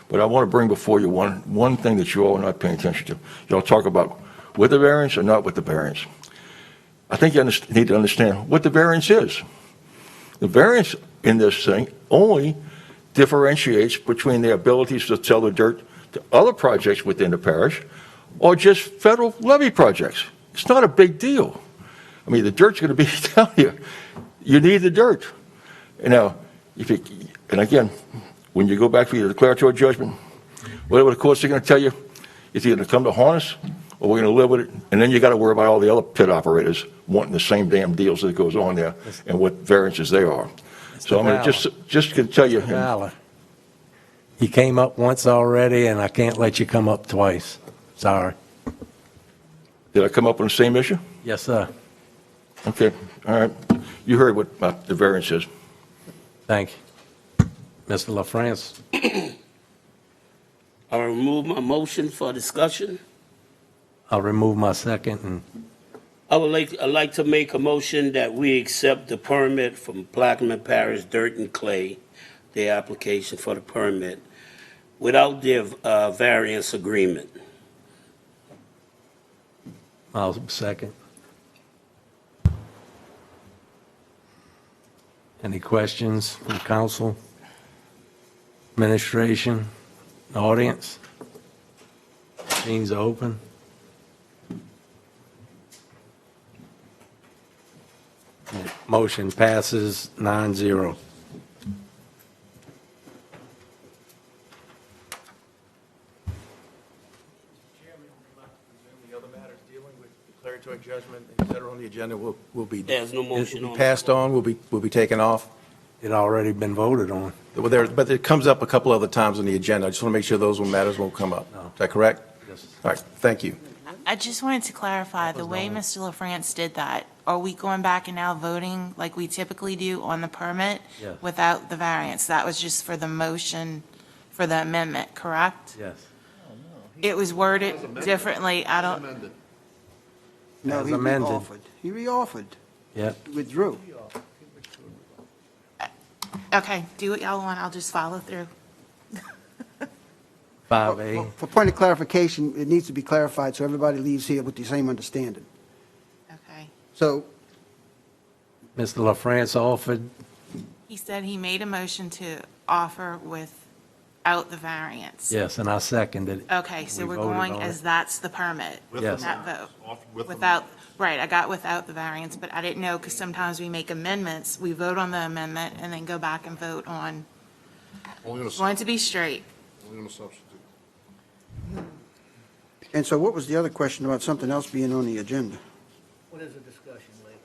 L: But I want to bring before you one thing that you all are not paying attention to. Y'all talk about with the variance or not with the variance. I think you need to understand what the variance is. The variance in this thing only differentiates between the abilities to sell the dirt to other projects within the parish or just federal levy projects. It's not a big deal. I mean, the dirt's going to be down here. You need the dirt. Now, and again, when you go back for your declaratory judgment, whatever the courts are going to tell you, it's either going to come to harness or we're going to live with it, and then you got to worry about all the other pit operators wanting the same damn deals that goes on there and what variances they are. So I'm going to just going to tell you.
A: Valor. You came up once already, and I can't let you come up twice. Sorry.
L: Did I come up on the same issue?
A: Yes, sir.
L: Okay, all right. You heard what the variance is.
A: Thank you. Mr. LaFrance?
H: I'll remove my motion for discussion.
A: I'll remove my second, and
H: I'd like to make a motion that we accept the permit from Plaquemine Parish Dirt and Clay, their application for the permit, without their variance agreement.
A: I'll second. Any questions from council, administration, audience? Means open. Motion passes 9-0.
P: The other matters dealing with declaratory judgment that are on the agenda will be.
H: There's no motion on.
P: Passed on, will be taken off.
A: It already been voted on.
P: Well, but it comes up a couple other times on the agenda. I just want to make sure those matters won't come up.
A: No.
P: Is that correct?
A: Yes.
P: All right, thank you.
C: I just wanted to clarify, the way Mr. LaFrance did that, are we going back and now voting like we typically do on the permit?
A: Yes.
C: Without the variance? That was just for the motion, for the amendment, correct?
A: Yes.
C: It was worded differently, I don't,
G: No,
A: As
G: he
A: amended.
G: re-offered. He re-offered,
A: Yep.
G: withdrew.
C: okay, do what y'all want, I'll just follow through.
A: 5A.
G: For point of clarification, it needs to be clarified so everybody leaves here with the same understanding.
C: Okay.
G: So,
A: Mr. LaFrance offered.
C: He said he made a motion to offer without the variance.
A: Yes, and I seconded it.
C: Okay, so
A: We
C: we're
A: voted
C: going
A: on
C: as
A: it.
C: that's the permit?
A: Yes.
C: That vote? Without, right, I got without the variance, but I didn't know, because sometimes we make amendments, we vote on the amendment and then go back and vote on, want to be straight.
R: Only on a substitute.
G: and so what was the other question about something else being on the agenda?
E: What is the discussion later?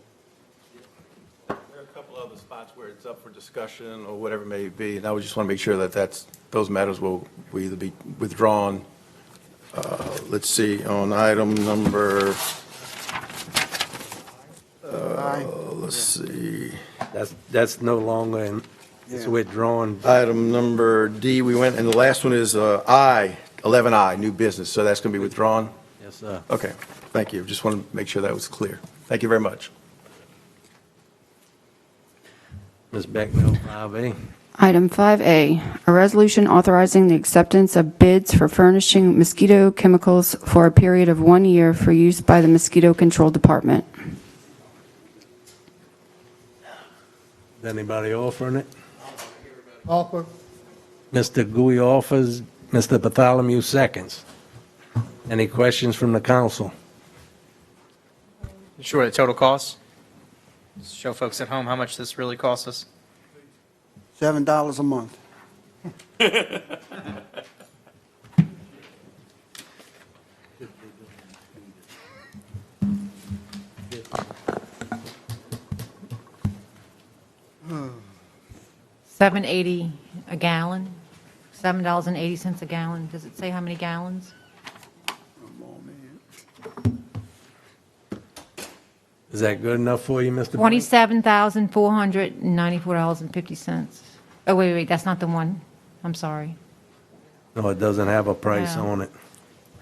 P: There are a couple other spots where it's up for discussion or whatever it may be, and I would just want to make sure that those matters will either be withdrawn. Let's see, on item number, let's see,
A: That's no longer, it's
G: Yeah.
A: withdrawn.
P: item number D, we went, and the last one is 11I, new business, so that's going to be withdrawn?
A: Yes, sir.
P: Okay, thank you. Just want to make sure that was clear. Thank you very much.
A: Ms. Becknell, 5A.
B: Item 5A, a resolution authorizing the acceptance of bids for furnishing mosquito chemicals for a period of 1 year for use by the Mosquito Control Department.
A: Is anybody offering it?
F: Offer.
A: Mr. Gui offers, Mr. Bartholomew seconds. Any questions from the council?
N: Sure, the total cost? Show folks at home how much this really costs us.
G: $7 a month.
I: $7.80 a gallon, $7.80 a gallon. Does it say how many gallons?
A: Is that good enough for you, Mr. Blank?
I: $27,494.50. Oh, wait, that's not the one. I'm sorry.
A: No, it doesn't have a price
I: No.
A: on it.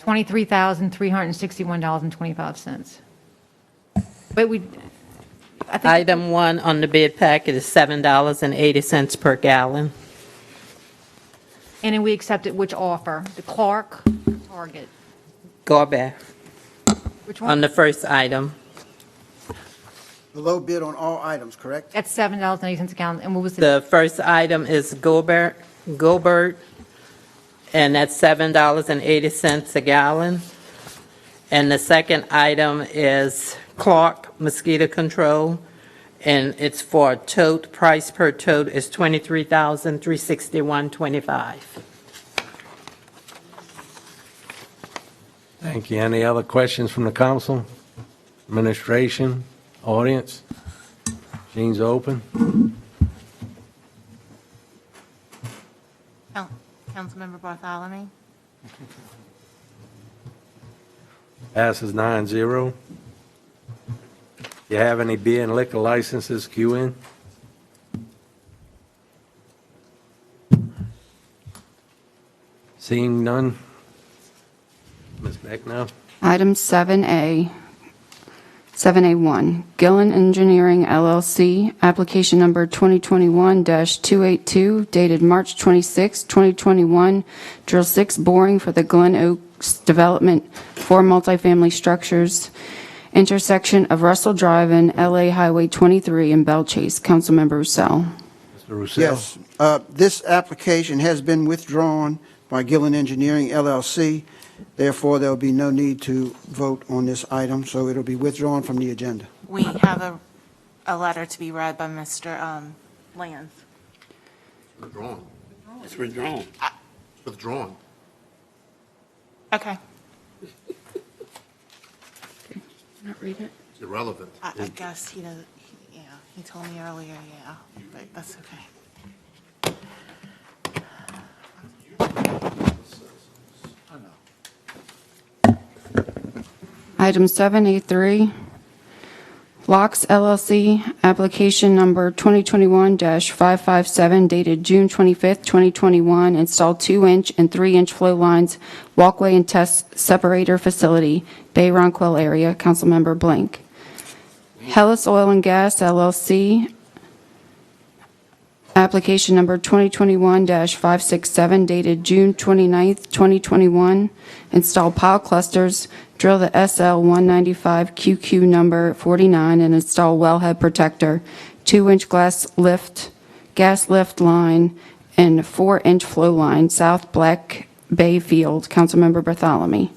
I: $23,361.25. But I think,
S: Item 1 on the bid packet is $7.80 per gallon.
I: and then we accepted which offer? The Clark, Target?
S: Gorbach
I: Which
S: on
I: one?
S: the first item.
G: The low bid on all items, correct?
I: That's $7.80 a gallon. And what was
S: The first item is Gobert, and that's $7.80 a gallon. And the second item is Clark Mosquito Control, and it's for a tote, price per tote is $23,361.25.
A: Thank you. Any other questions from the council, administration, audience? Machine's open.
C: Councilmember Bartholomew?
A: Passes 9-0. You have any beer and liquor licenses queue in? Seeing none? Ms. Becknow?
B: Item 7A, 7A1, Gillen Engineering LLC, application number 2021-282, dated March 26, 2021, drill 6 boring for the Glen Oaks Development for multifamily structures, intersection of Russell Drive and LA Highway 23 in Belle Chase. Councilmember Roussel.
A: Mr. Roussel?
G: Yes. This application has been withdrawn by Gillen Engineering LLC. Therefore, there will be no need to vote on this item, so it'll be withdrawn from the agenda.
C: We have a letter to be read by Mr. Lands.
R: Withdrawn.
H: It's withdrawn.
R: Withdrawn.
C: Okay.
B: Not read it?
R: It's irrelevant.
C: I guess he doesn't, yeah, he told me earlier, yeah, but that's okay.
B: Item 7A3, Locks LLC, application number 2021-557, dated June 25th, 2021, installed 2-inch and 3-inch flow lines, walkway and test separator facility, Bay Ronquil area. Councilmember Blank. Hellas Oil and Gas LLC, application number 2021-567, dated June 29th, 2021, install pile clusters, drill the SL195 QQ number 49, and install wellhead protector, 2-inch gas lift line, and 4-inch flow line, South Black Bay Field. Councilmember Bartholomew.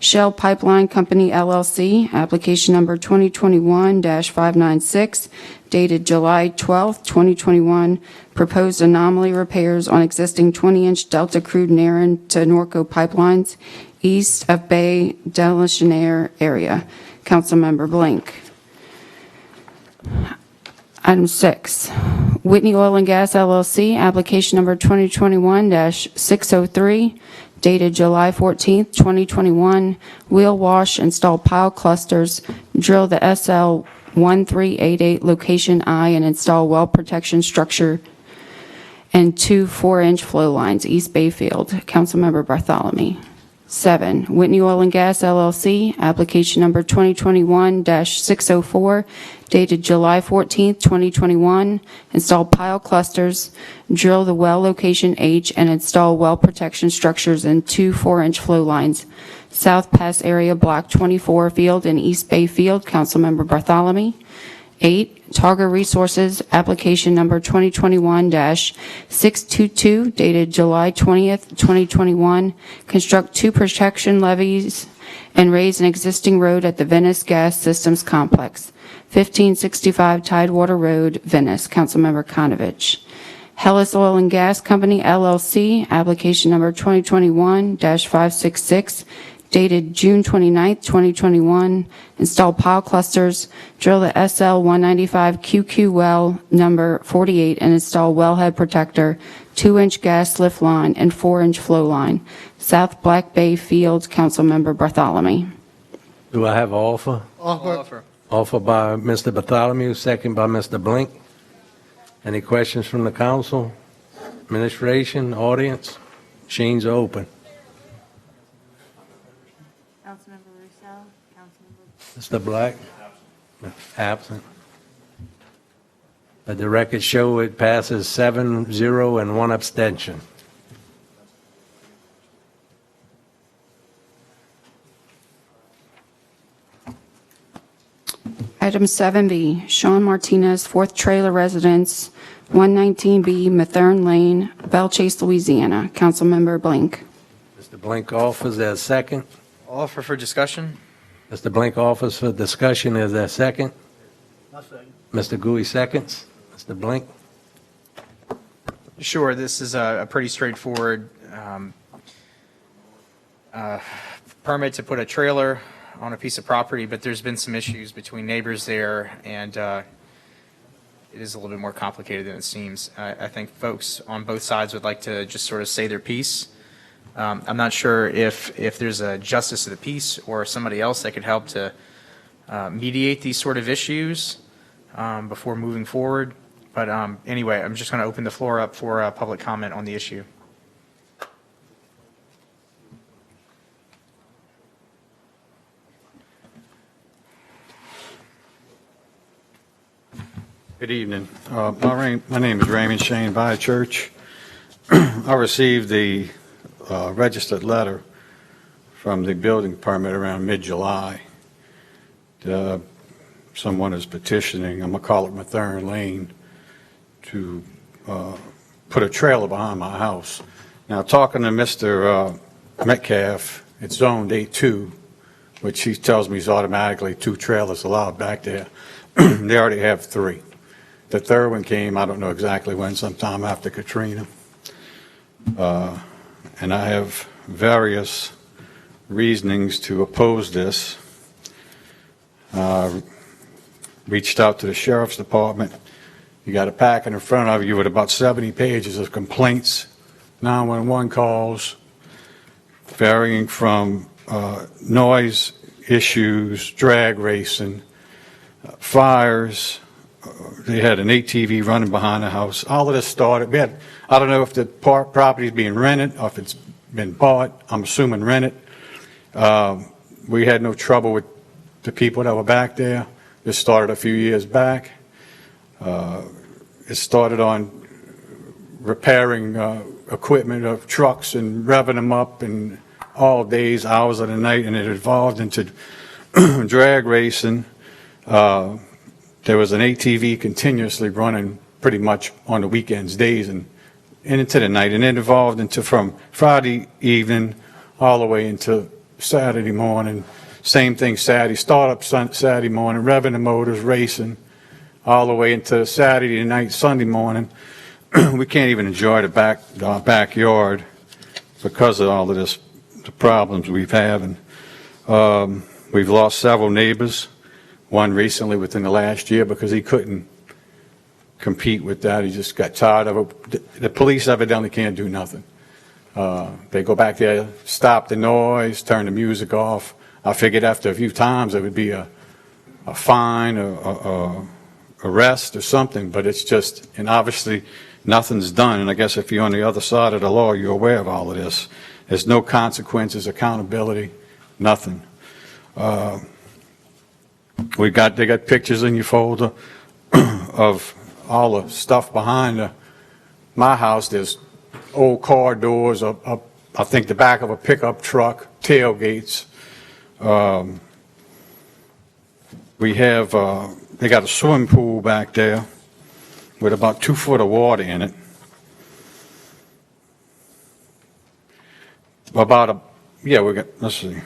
B: Shell Pipeline Company LLC, application number 2021-596, dated July 12, 2021, proposed anomaly repairs on existing 20-inch Delta Crude Naren to Norco pipelines east of Bay de la Cheniere area. Councilmember Blank. Item 6, Whitney Oil and Gas LLC, application number 2021-603, dated July 14, 2021, wheel wash, install pile clusters, drill the SL1388 location I, and install well protection structure and 2 4-inch flow lines, East Bayfield. Councilmember Bartholomew. 7, Whitney Oil and Gas LLC, application number 2021-604, dated July 14, 2021, install pile clusters, drill the well location H, and install well protection structures and 2 4-inch flow lines, South Pass area, Block 24 field and East Bay Field. Councilmember Bartholomew. 8, Targa Resources, application number 2021-622, dated July 20th, 2021, construct 2 protection levees and raise an existing road at the Venice Gas Systems Complex, 1565 Tidewater Road, Venice. Councilmember Konovich. Hellas Oil and Gas Company LLC, application number 2021-566, dated June 29, 2021, install pile clusters, drill the SL 195 QQ well number 48, and install wellhead protector, 2-inch gas lift line, and 4-inch flow line. South Black Bay Fields, Councilmember Bartholomew.
A: Do I have an offer?
F: Offer.
A: Offer by Mr. Bartholomew, second by Mr. Blink. Any questions from the council, administration, audience? Machines are open.
C: Councilmember Rousseau, Councilmember.
A: Mr. Black? Absent. Let the record show it passes 7-0 and 1 abstention.
B: Item 7B, Sean Martinez, 4th Trailer Residence, 119B Mathern Lane, Belle Chase, Louisiana. Councilmember Blink.
A: Mr. Blink offers as second.
N: Offer for discussion?
A: Mr. Blink offers for discussion as a second. Mr. Gui seconds. Mr. Blink?
N: Sure, this is a pretty straightforward permit to put a trailer on a piece of property, but there's been some issues between neighbors there, and it is a little bit more complicated than it seems. I think folks on both sides would like to just sort of say their piece. I'm not sure if there's a justice of the peace or somebody else that could help to mediate these sort of issues before moving forward. But anyway, I'm just going to open the floor up for public comment on the issue.
T: Good evening. My name is Raymond Shane by Church. I received the registered letter from the building permit around mid-July. Someone is petitioning, I'm going to call it Mathern Lane, to put a trailer behind my house. Now, talking to Mr. Metcalf, it's zoned A2, which he tells me is automatically 2 trailers allowed back there. They already have 3. The third one came, I don't know exactly when, sometime after Katrina. And I have various reasonings to oppose this. Reached out to the sheriff's department. You got a packet in front of you with about 70 pages of complaints, 911 calls, varying from noise issues, drag racing, fires. They had an ATV running behind the house. All of this started. I don't know if the property is being rented or if it's been bought. I'm assuming rented. We had no trouble with the people that were back there. This started a few years back. It started on repairing equipment of trucks and revving them up in all days, hours of the night, and it evolved into drag racing. There was an ATV continuously running pretty much on the weekends, days, and into the night, and it evolved into from Friday evening all the way into Saturday morning. Same thing Saturday, start up Saturday morning, revving the motors, racing, all the way into Saturday night, Sunday morning. We can't even enjoy our backyard because of all of this, the problems we've having. We've lost several neighbors. One recently within the last year because he couldn't compete with that. He just got tired of it. The police evidently can't do nothing. They go back there, stop the noise, turn the music off. I figured after a few times it would be a fine or arrest or something, but it's just, and obviously nothing's done. And I guess if you're on the other side of the law, you're aware of all of this. There's no consequences, accountability, nothing. They got pictures in your folder of all the stuff behind my house. There's old car doors up I think the back of a pickup truck, tailgates. We have, they got a swimming pool back there with about 2 foot of water in it. Let's see.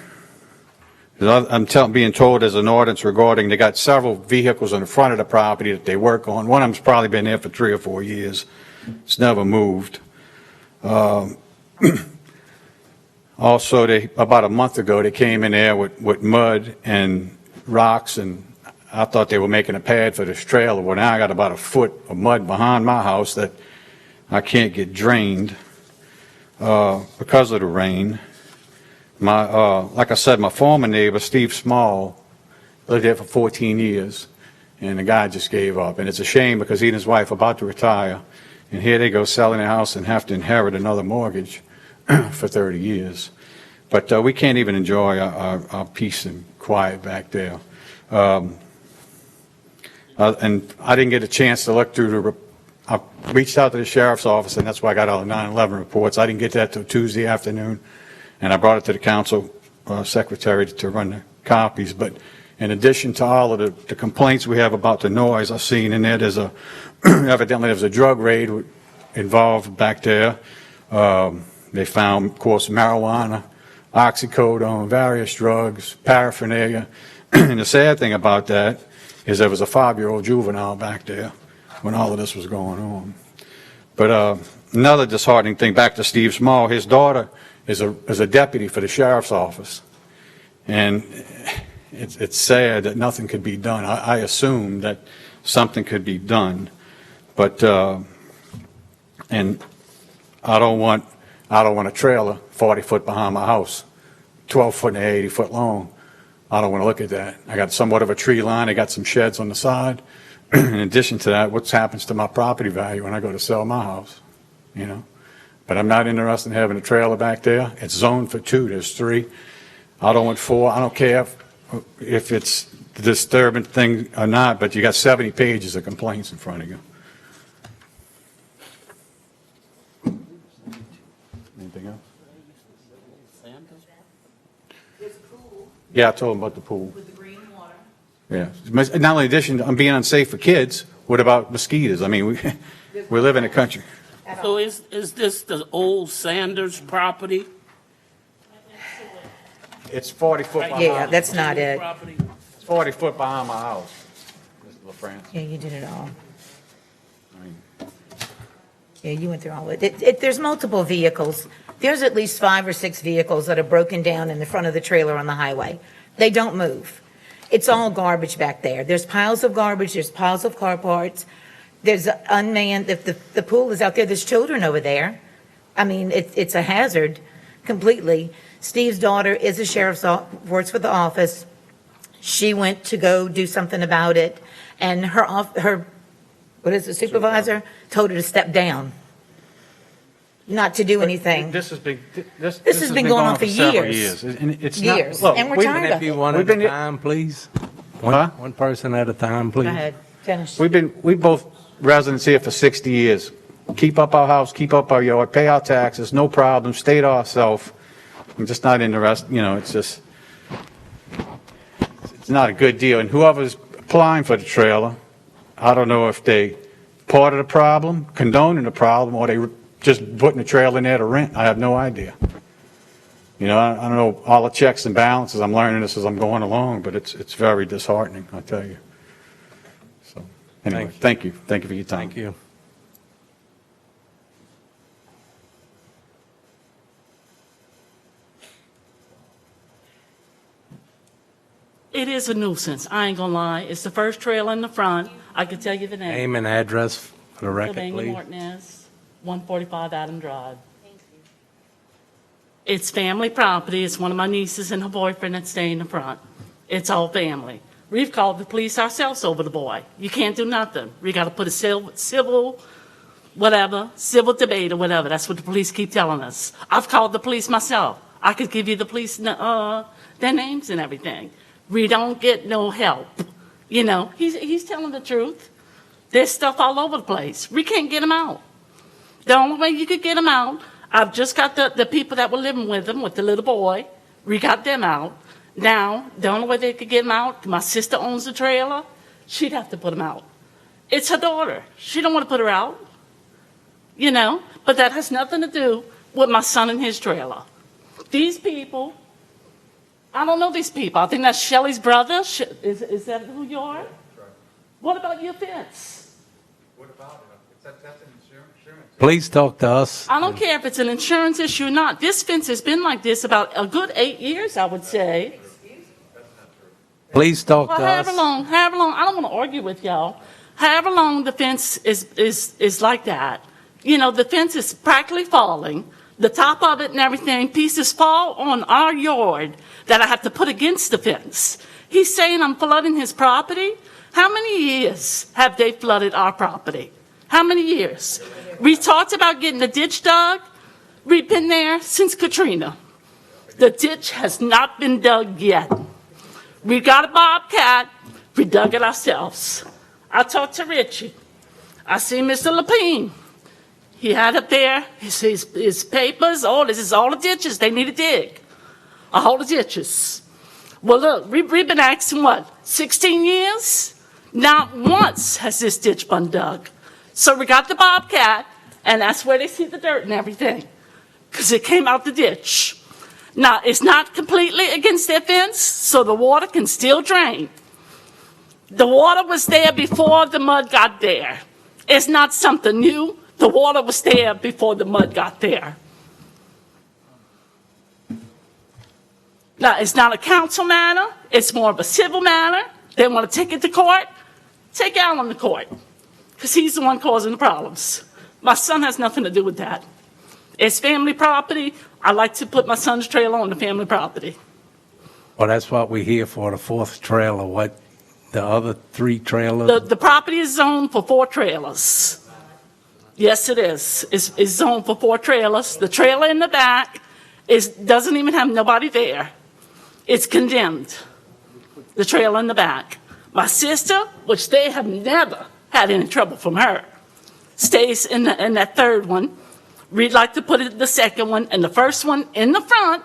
T: I'm being told there's an ordinance regarding, they got several vehicles in the front of the property that they work on. One of them's probably been there for 3 or 4 years. It's never moved. Also, about a month ago, they came in there with mud and rocks, and I thought they were making a pad for this trailer. Well, now I got about a foot of mud behind my house that I can't get drained because of the rain. Like I said, my former neighbor, Steve Small, lived there for 14 years, and the guy just gave up. And it's a shame because he and his wife are about to retire, and here they go selling their house and have to inherit another mortgage for 30 years. But we can't even enjoy our peace and quiet back there. And I didn't get a chance to look through I reached out to the sheriff's office, and that's why I got all the 9/11 reports. I didn't get that till Tuesday afternoon, and I brought it to the council secretary to run the copies. But in addition to all of the complaints we have about the noise, I've seen in there, evidently there's a drug raid involved back there. They found, of course, marijuana, oxycodone, various drugs, paraphernalia. And the sad thing about that is there was a 5-year-old juvenile back there when all of this was going on. But another disheartening thing, back to Steve Small, his daughter is a deputy for the sheriff's office. And it's sad that nothing could be done. I assume that something could be done. But, and I don't want a trailer 40 foot behind my house, 12 foot and 80 foot long. I don't want to look at that. I got somewhat of a tree line. I got some sheds on the side. In addition to that, what happens to my property value when I go to sell my house, you know? But I'm not interested in having a trailer back there. It's zoned for 2, there's 3. I don't want 4. I don't care if it's a disturbing thing or not, but you got 70 pages of complaints in front of you. Anything else? Yeah, I told him about the pool.
C: With the green water.
T: Yeah. Not only in addition to being unsafe for kids, what about mosquitoes? I mean, we live in a country.
H: So is this the old Sanders property?
T: It's 40 foot behind.
U: Yeah, that's not it.
T: It's 40 foot behind my house, Mr. LaFrance.
U: Yeah, you did it all.
T: I mean,
U: Yeah, you went through all of it. There's multiple vehicles. There's at least 5 or 6 vehicles that are broken down in the front of the trailer on the highway. They don't move. It's all garbage back there. There's piles of garbage, there's piles of car parts. There's unmanned, if the pool is out there, there's children over there. I mean, it's a hazard completely. Steve's daughter is a sheriff's, works for the office. She went to go do something about it, and her what is it, supervisor, told her to step down, not to do anything.
T: This has been
U: going on for
T: several
U: years.
T: And it's
U: Years.
T: not, look,
U: And we're
T: we've
U: tired
T: been-
U: of it.
A: One at a time, please. One person at a time, please.
U: Go ahead, finish.
T: we both residents here for 60 years. Keep up our house, keep up our yard, pay our taxes, no problem, stay to ourselves. I'm just not interested, you know, it's not a good deal. And whoever's applying for the trailer, I don't know if they part of the problem, condoning the problem, or they just putting the trailer in there to rent. I have no idea. You know, I don't know all the checks and balances. I'm learning this as I'm going along, but it's very disheartening, I tell you. So, anyway, thank you. Thank you for your time.
A: Thank you.
V: It is a nuisance, I ain't gonna lie. It's the first trailer in the front. I can tell you the name.
A: Name and address for the record,
V: Sylvania
A: please.
V: Martinez, 145 Adam Drive. It's family property. It's one of my nieces and her boyfriend that stay in the front. It's all family. We've called the police ourselves over the boy. You can't do nothing. We gotta put a civil debate or whatever. That's what the police keep telling us. I've called the police myself. I could give you the police, their names and everything. We don't get no help. You know, he's telling the truth. There's stuff all over the place. We can't get him out. The only way you could get him out, I've just got the people that were living with him, with the little boy. We got them out. Now, the only way they could get him out, my sister owns the trailer. She'd have to put him out. It's her daughter. She don't want to put her out. You know, but that has nothing to do with my son and his trailer. These people, I don't know these people. I think that's Shelley's brother. Is that who you are? What about your fence?
T: What about it? That's an insurance
A: Please talk to us.
V: I don't care if it's an insurance issue or not. This fence has been like this about a good 8 years, I would say.
A: Please talk
V: Well,
A: to us.
V: however long, I don't want to argue with y'all. However long the fence is like that. You know, the fence is practically falling, the top of it and everything, pieces fall on our yard that I have to put against the fence. He's saying I'm flooding his property. How many years have they flooded our property? How many years? We talked about getting the ditch dug. We've been there since Katrina. The ditch has not been dug yet. We got a bobcat. We dug it ourselves. I talked to Richie. I see Mr. Lapine. He had up there his papers. Oh, this is all the ditches they need to dig. All the ditches. Well, look, we've been asking, what, 16 years? Not once has this ditch been dug. So we got the bobcat, and that's where they see the dirt and everything, because it came out the ditch. Now, it's not completely against their fence, so the water can still drain. The water was there before the mud got there. It's not something new. The water was there before the mud got there. Now, it's not a council matter. It's more of a civil matter. They want to take it to court. Take Alan to court, because he's the one causing the problems. My son has nothing to do with that. It's family property. I like to put my son's trailer on the family property.
A: Well, that's what we're here for, the fourth trailer. What, the other 3 trailers?
V: The property is zoned for 4 trailers. Yes, it is. It's zoned for 4 trailers. The trailer in the back doesn't even have nobody there. It's condemned, the trailer in the back. My sister, which they have never had any trouble from her, stays in that 3rd one. We'd like to put it in the 2nd one, and the 1st one in the front.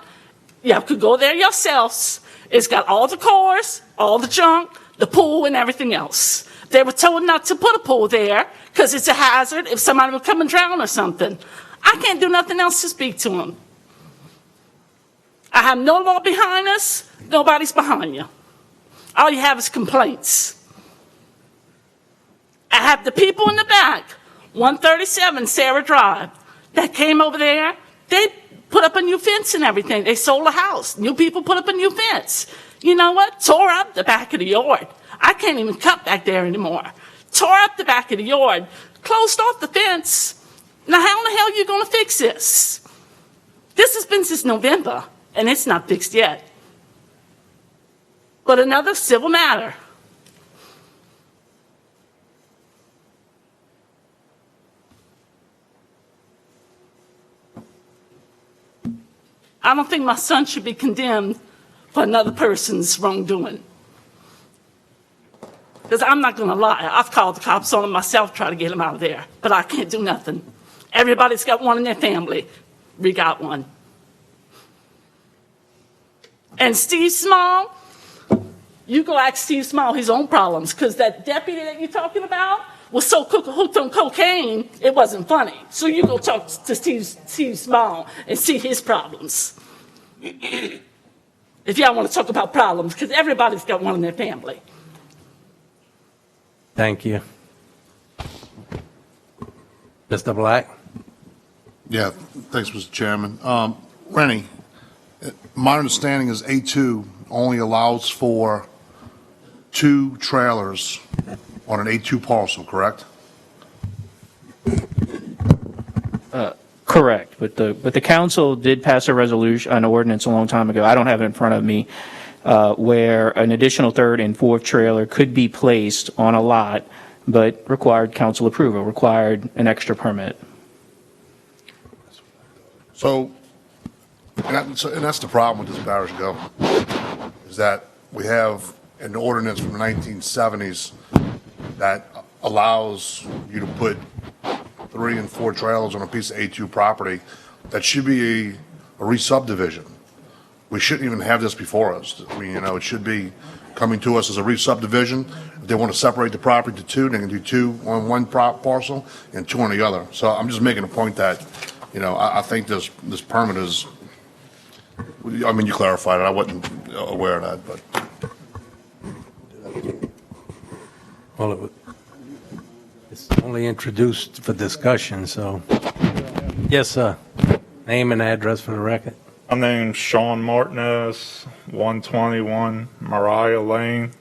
V: You could go there yourselves. It's got all the cars, all the junk, the pool, and everything else. They were told not to put a pool there because it's a hazard if somebody would come and drown or something. I can't do nothing else to speak to them. I have no law behind us. Nobody's behind you. All you have is complaints. I have the people in the back, 137 Sarah Drive, that came over there. They put up a new fence and everything. They sold a house. New people put up a new fence. You know what? Tore up the back of the yard. I can't even cut back there anymore. Tore up the back of the yard. Closed off the fence. Now, how in the hell are you going to fix this? This has been since November, and it's not fixed yet. But another civil matter. I don't think my son should be condemned for another person's wrongdoing. Because I'm not going to lie. I've called the cops on him myself, try to get him out of there. But I can't do nothing. Everybody's got one in their family. We got one. And Steve Small, you go ask Steve Small his own problems, because that deputy that you're talking about was so hooked on cocaine, it wasn't funny. So you go talk to Steve Small and see his problems. If y'all want to talk about problems, because everybody's got one in their family.
A: Thank you. Mr. Black?
R: Yeah, thanks, Mr. Chairman. Rennie, my understanding is A2 only allows for 2 trailers on an A2 parcel, correct?
J: Correct, but the council did pass a resolution, an ordinance a long time ago, I don't have it in front of me, where an additional 3rd and 4th trailer could be placed on a lot, but required council approval, required an extra permit.
R: So, and that's the problem with this parish government, is that we have an ordinance from the 1970s that allows you to put 3 and 4 trailers on a piece of A2 property. That should be a re-subdivision. We shouldn't even have this before us. I mean, it should be coming to us as a re-subdivision. If they want to separate the property to 2, they can do 2 on one parcel and 2 on the other. So I'm just making a point that, I think this permit is, I mean, you clarified it. I wasn't aware of that, but.
A: Well, it It's only introduced for discussion, so. Yes, sir. Name and address for the record.
D: My name's Sean Martinez, 121 Mariah Lane.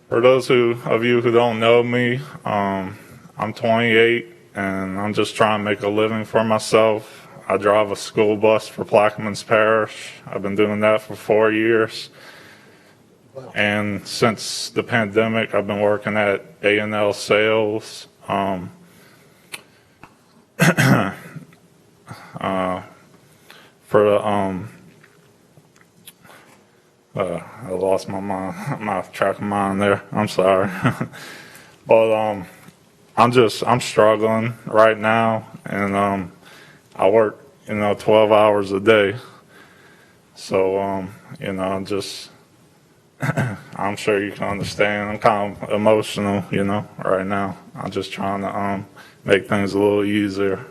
D: For those of you who don't know me, I'm 28 and I'm just trying to make a living for myself. I drive a school bus for Plaquemines Parish. I've been doing that for 4 years. And since the pandemic, I've been working at A&L Sales. For the I lost my track of mind there. I'm sorry, but I'm struggling right now, and I work 12 hours a day. So I'm sure you can understand. I'm kind of emotional, right now. I'm just trying to make things a little easier.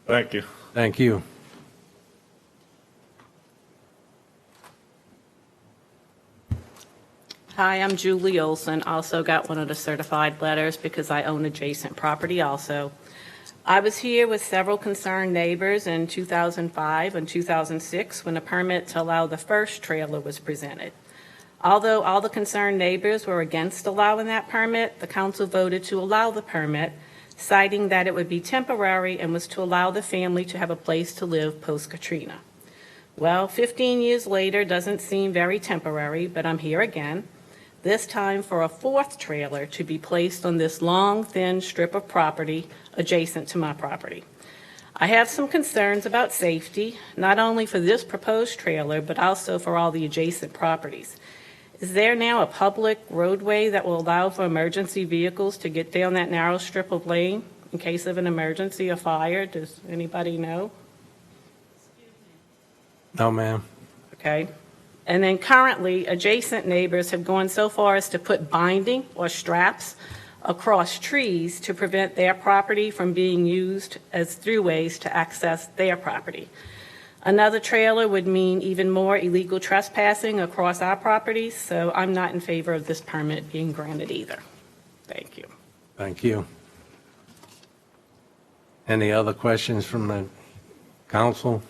D: Thank you.
A: Thank you.
V: Hi, I'm Julie Olson. Also got one of the certified letters because I own adjacent property also. I was here with several concerned neighbors in 2005 and 2006 when a permit to allow the first trailer was presented. Although all the concerned neighbors were against allowing that permit, the council voted to allow the permit, citing that it would be temporary and was to allow the family to have a place to live post-Katrina. Well, 15 years later doesn't seem very temporary, but I'm here again, this time for a fourth trailer to be placed on this long, thin strip of property adjacent to my property. I have some concerns about safety, not only for this proposed trailer, but also for all the adjacent properties. Is there now a public roadway that will allow for emergency vehicles to get down that narrow strip of lane in case of an emergency or fire? Does anybody know?
A: No, ma'am.
V: Okay. And then currently, adjacent neighbors have gone so far as to put binding or straps across trees to prevent their property from being used as throughways to access their property. Another trailer would mean even more illegal trespassing across our properties, so I'm not in favor of this permit being granted either. Thank you.
A: Thank you. Any other questions from the council?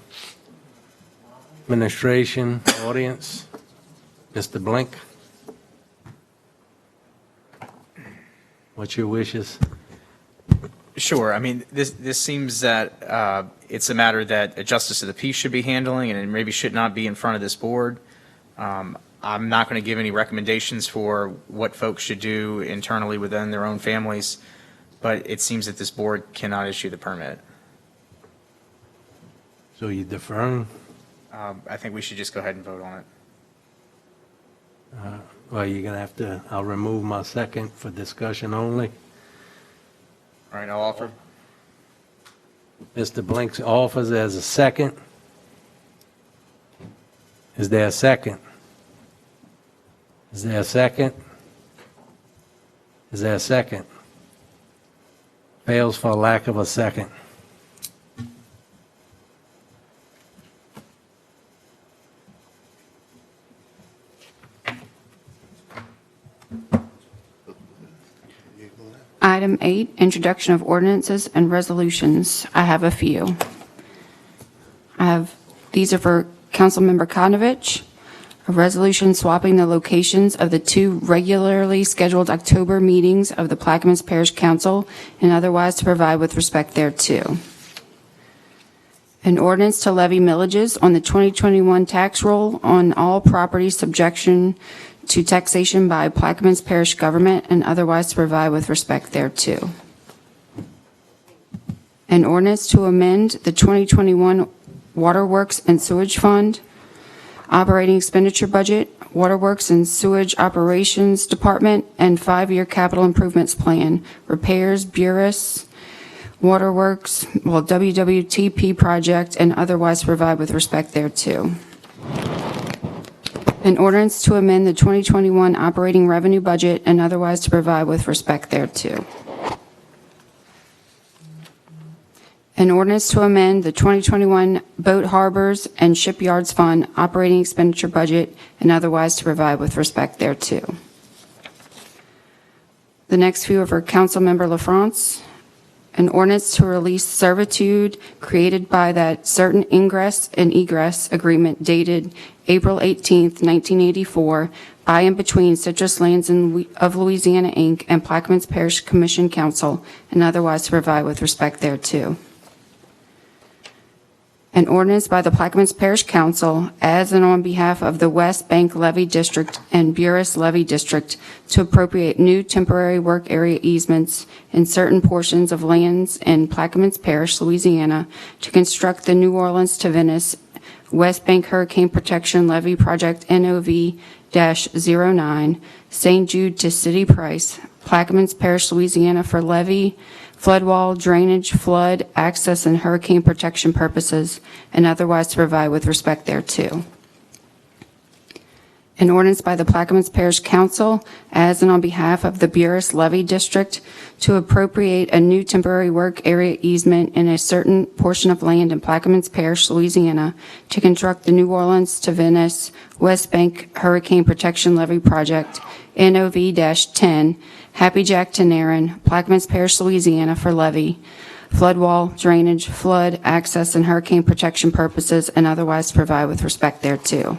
A: Administration, audience? Mr. Blink? What's your wishes?
N: Sure. I mean, this seems that it's a matter that a justice of the peace should be handling, and it maybe should not be in front of this board. I'm not going to give any recommendations for what folks should do internally within their own families, but it seems that this board cannot issue the permit.
A: So you deferring?
N: I think we should just go ahead and vote on it.
A: Well, you're going to have to, I'll remove my second for discussion only.
N: All right, I'll offer.
A: Mr. Blinks offers as a second. Is there a second? Is there a second? Is there a second? Fails for lack of a second.
B: Item 8, introduction of ordinances and resolutions. I have a few. These are for Councilmember Konovich, a resolution swapping the locations of the two regularly scheduled October meetings of the Plaquemines Parish Council and otherwise to provide with respect thereto. An ordinance to levy millages on the 2021 tax roll on all property subjection to taxation by Plaquemines Parish government and otherwise to provide with respect thereto. An ordinance to amend the 2021 Waterworks and Sewage Fund operating expenditure budget, Waterworks and Sewage Operations Department, and 5-year capital improvements plan, repairs, Burris, Waterworks, WWTP project, and otherwise provide with respect thereto. An ordinance to amend the 2021 operating revenue budget and otherwise to provide with respect thereto. An ordinance to amend the 2021 Boat Harbors and Shipyards Fund operating expenditure budget and otherwise to provide with respect thereto. The next few are for Councilmember LaFrance. An ordinance to release servitude created by that certain ingress and egress agreement dated April 18th, 1984, by and between Citrus Lands of Louisiana, Inc. and Plaquemines Parish Commission Council, and otherwise to provide with respect thereto. An ordinance by the Plaquemines Parish Council as and on behalf of the West Bank Levy District and Buras Levy District to appropriate new temporary work area easements in certain portions of lands in Plaquemines Parish, Louisiana, to construct the New Orleans to Venice West Bank Hurricane Protection Levy Project NOV-09, St. Jude to City Price, Plaquemines Parish, Louisiana, for levee, flood wall, drainage, flood, access, and hurricane protection purposes, and otherwise to provide with respect thereto. An ordinance by the Plaquemines Parish Council as and on behalf of the Buras Levy District to appropriate a new temporary work area easement in a certain portion of land in Plaquemines Parish, Louisiana, to construct the New Orleans to Venice West Bank Hurricane Protection Levy Project, NOV-10, Happy Jack to Narren, Plaquemines Parish, Louisiana, for levee, flood wall, drainage, flood, access, and hurricane protection purposes, and otherwise to provide with respect thereto.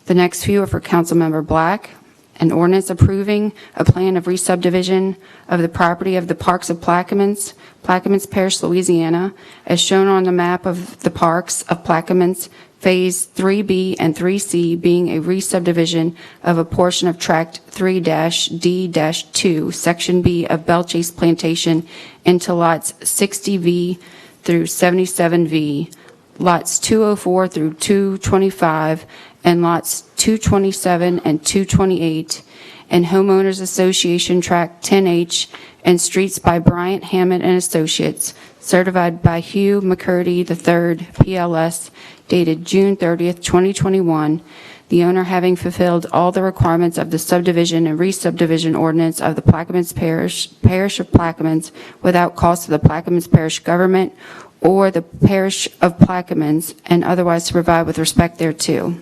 B: The next few are for Councilmember Black. An ordinance approving a plan of re-subdivision of the property of the Parks of Plaquemines, Plaquemines Parish, Louisiana, as shown on the map of the Parks of Plaquemines, Phase 3B and 3C being a re-subdivision of a portion of Tract 3-D-2, Section B of Bellchase Plantation into lots 60V through 77V, lots 204 through 225, and lots 227 and 228, and Homeowners Association Tract 10H, and streets by Bryant Hammond and Associates, certified by Hugh McCurdy III, PLS, dated June 30th, 2021, the owner having fulfilled all the requirements of the subdivision and re-subdivision ordinance of the Plaquemines Parish of Plaquemines without cost to the Plaquemines Parish government or the Parish of Plaquemines, and otherwise to provide with respect thereto.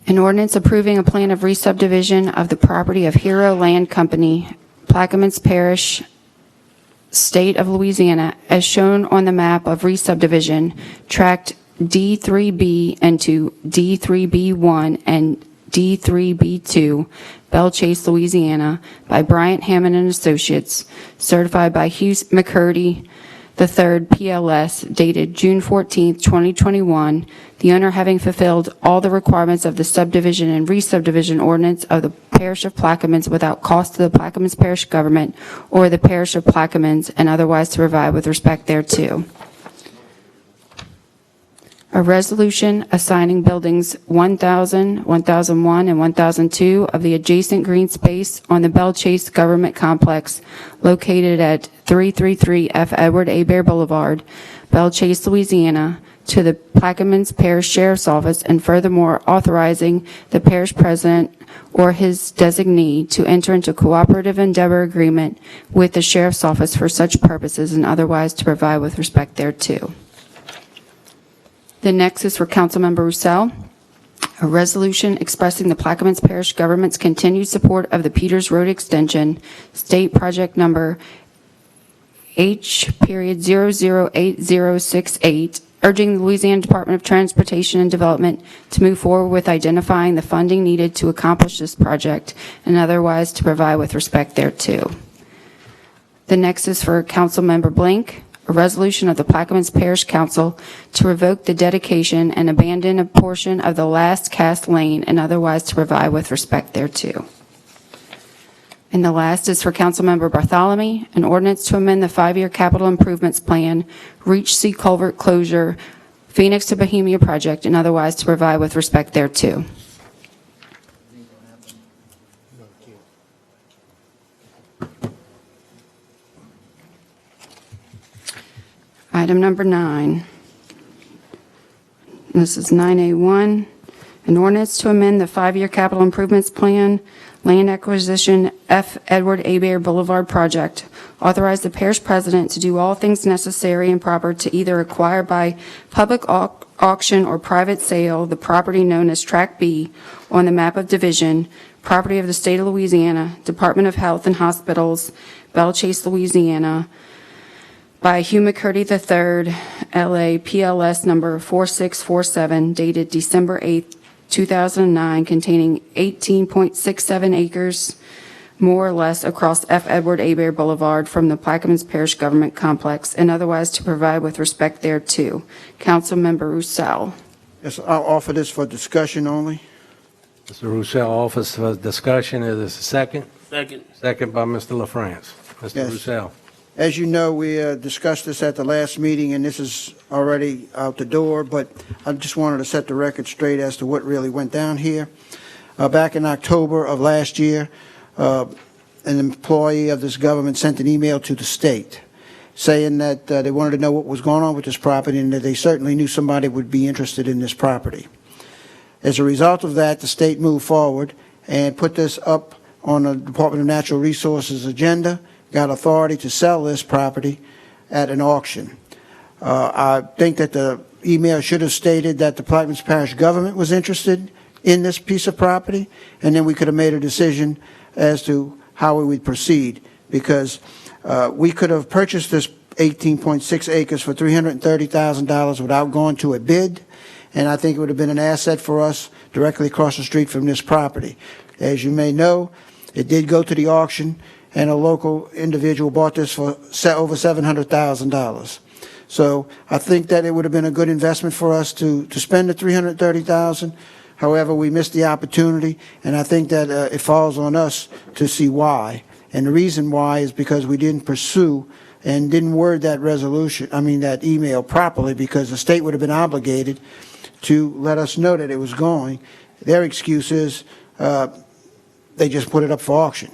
B: An ordinance approving a plan of re-subdivision of the property of Hero Land Company, Plaquemines Parish, State of Louisiana, as shown on the map of re-subdivision, Tract D3B into D3B1 and D3B2, Bellchase, Louisiana, by Bryant Hammond and Associates, certified by Hugh McCurdy III, PLS, dated June 14, 2021, the owner having fulfilled all the requirements of the subdivision and re-subdivision ordinance of the Parish of Plaquemines without cost to the Plaquemines Parish government or the Parish of Plaquemines, and otherwise to provide with respect thereto. A resolution assigning buildings 1000, 1001, and 1002 of the adjacent green space on the Bellchase Government Complex located at 333 F. Edward A. Bear Boulevard, Bellchase, Louisiana, to the Plaquemines Parish Sheriff's Office, and furthermore authorizing the parish president or his designee to enter into cooperative endeavor agreement with the Sheriff's Office for such purposes, and otherwise to provide with respect thereto. The next is for Councilmember Roussel. A resolution expressing the Plaquemines Parish government's continued support of the Peters Road Extension, State Project Number H.008068, urging the Louisiana Department of Transportation and Development to move forward with identifying the funding needed to accomplish this project, and otherwise to provide with respect thereto. The next is for Councilmember Blank. A resolution of the Plaquemines Parish Council to revoke the dedication and abandon a portion of the last cast lane, and otherwise to provide with respect thereto. And the last is for Councilmember Bartholomew, an ordinance to amend the 5-year capital improvements plan, Reach Sea Culvert Closure, Phoenix to Bohemia project, and otherwise to provide with respect thereto. Item number 9. This is 9A1, an ordinance to amend the 5-year capital improvements plan, Land Acquisition F. Edward Abear Boulevard Project. Authorize the parish president to do all things necessary and proper to either acquire by public auction or private sale the property known as Tract B on the map of division, property of the state of Louisiana, Department of Health and Hospitals, Belle Chase, Louisiana, by Hugh McCurdy III, LA, PLS number 4647, dated December 8, 2009, containing 18.67 acres, more or less, across F. Edward Abear Boulevard from the Plaquemines Parish Government Complex, and otherwise to provide with respect thereto. Councilmember Roussel.
G: Yes, I'll offer this for discussion only.
A: Mr. Roussel offers for discussion. Is this a second?
H: Second.
A: Second by Mr. LaFrance. Mr.
G: Yes.
A: Roussel.
G: As you know, we discussed this at the last meeting, and this is already out the door, but I just wanted to set the record straight as to what really went down here. Back in October of last year, an employee of this government sent an email to the state saying that they wanted to know what was going on with this property and that they certainly knew somebody would be interested in this property. As a result of that, the state moved forward and put this up on the Department of Natural Resources agenda, got authority to sell this property at an auction. I think that the email should have stated that the Plaquemines Parish government was interested in this piece of property, and then we could have made a decision as to how we would proceed, because we could have purchased this 18.6 acres for $330,000 without going to a bid, and I think it would have been an asset for us directly across the street from this property. As you may know, it did go to the auction, and a local individual bought this for over $700,000. So I think that it would have been a good investment for us to spend the $330,000. However, we missed the opportunity, and I think that it falls on us to see why. And the reason why is because we didn't pursue and didn't word that that email properly, because the state would have been obligated to let us know that it was going. Their excuse is they just put it up for auction.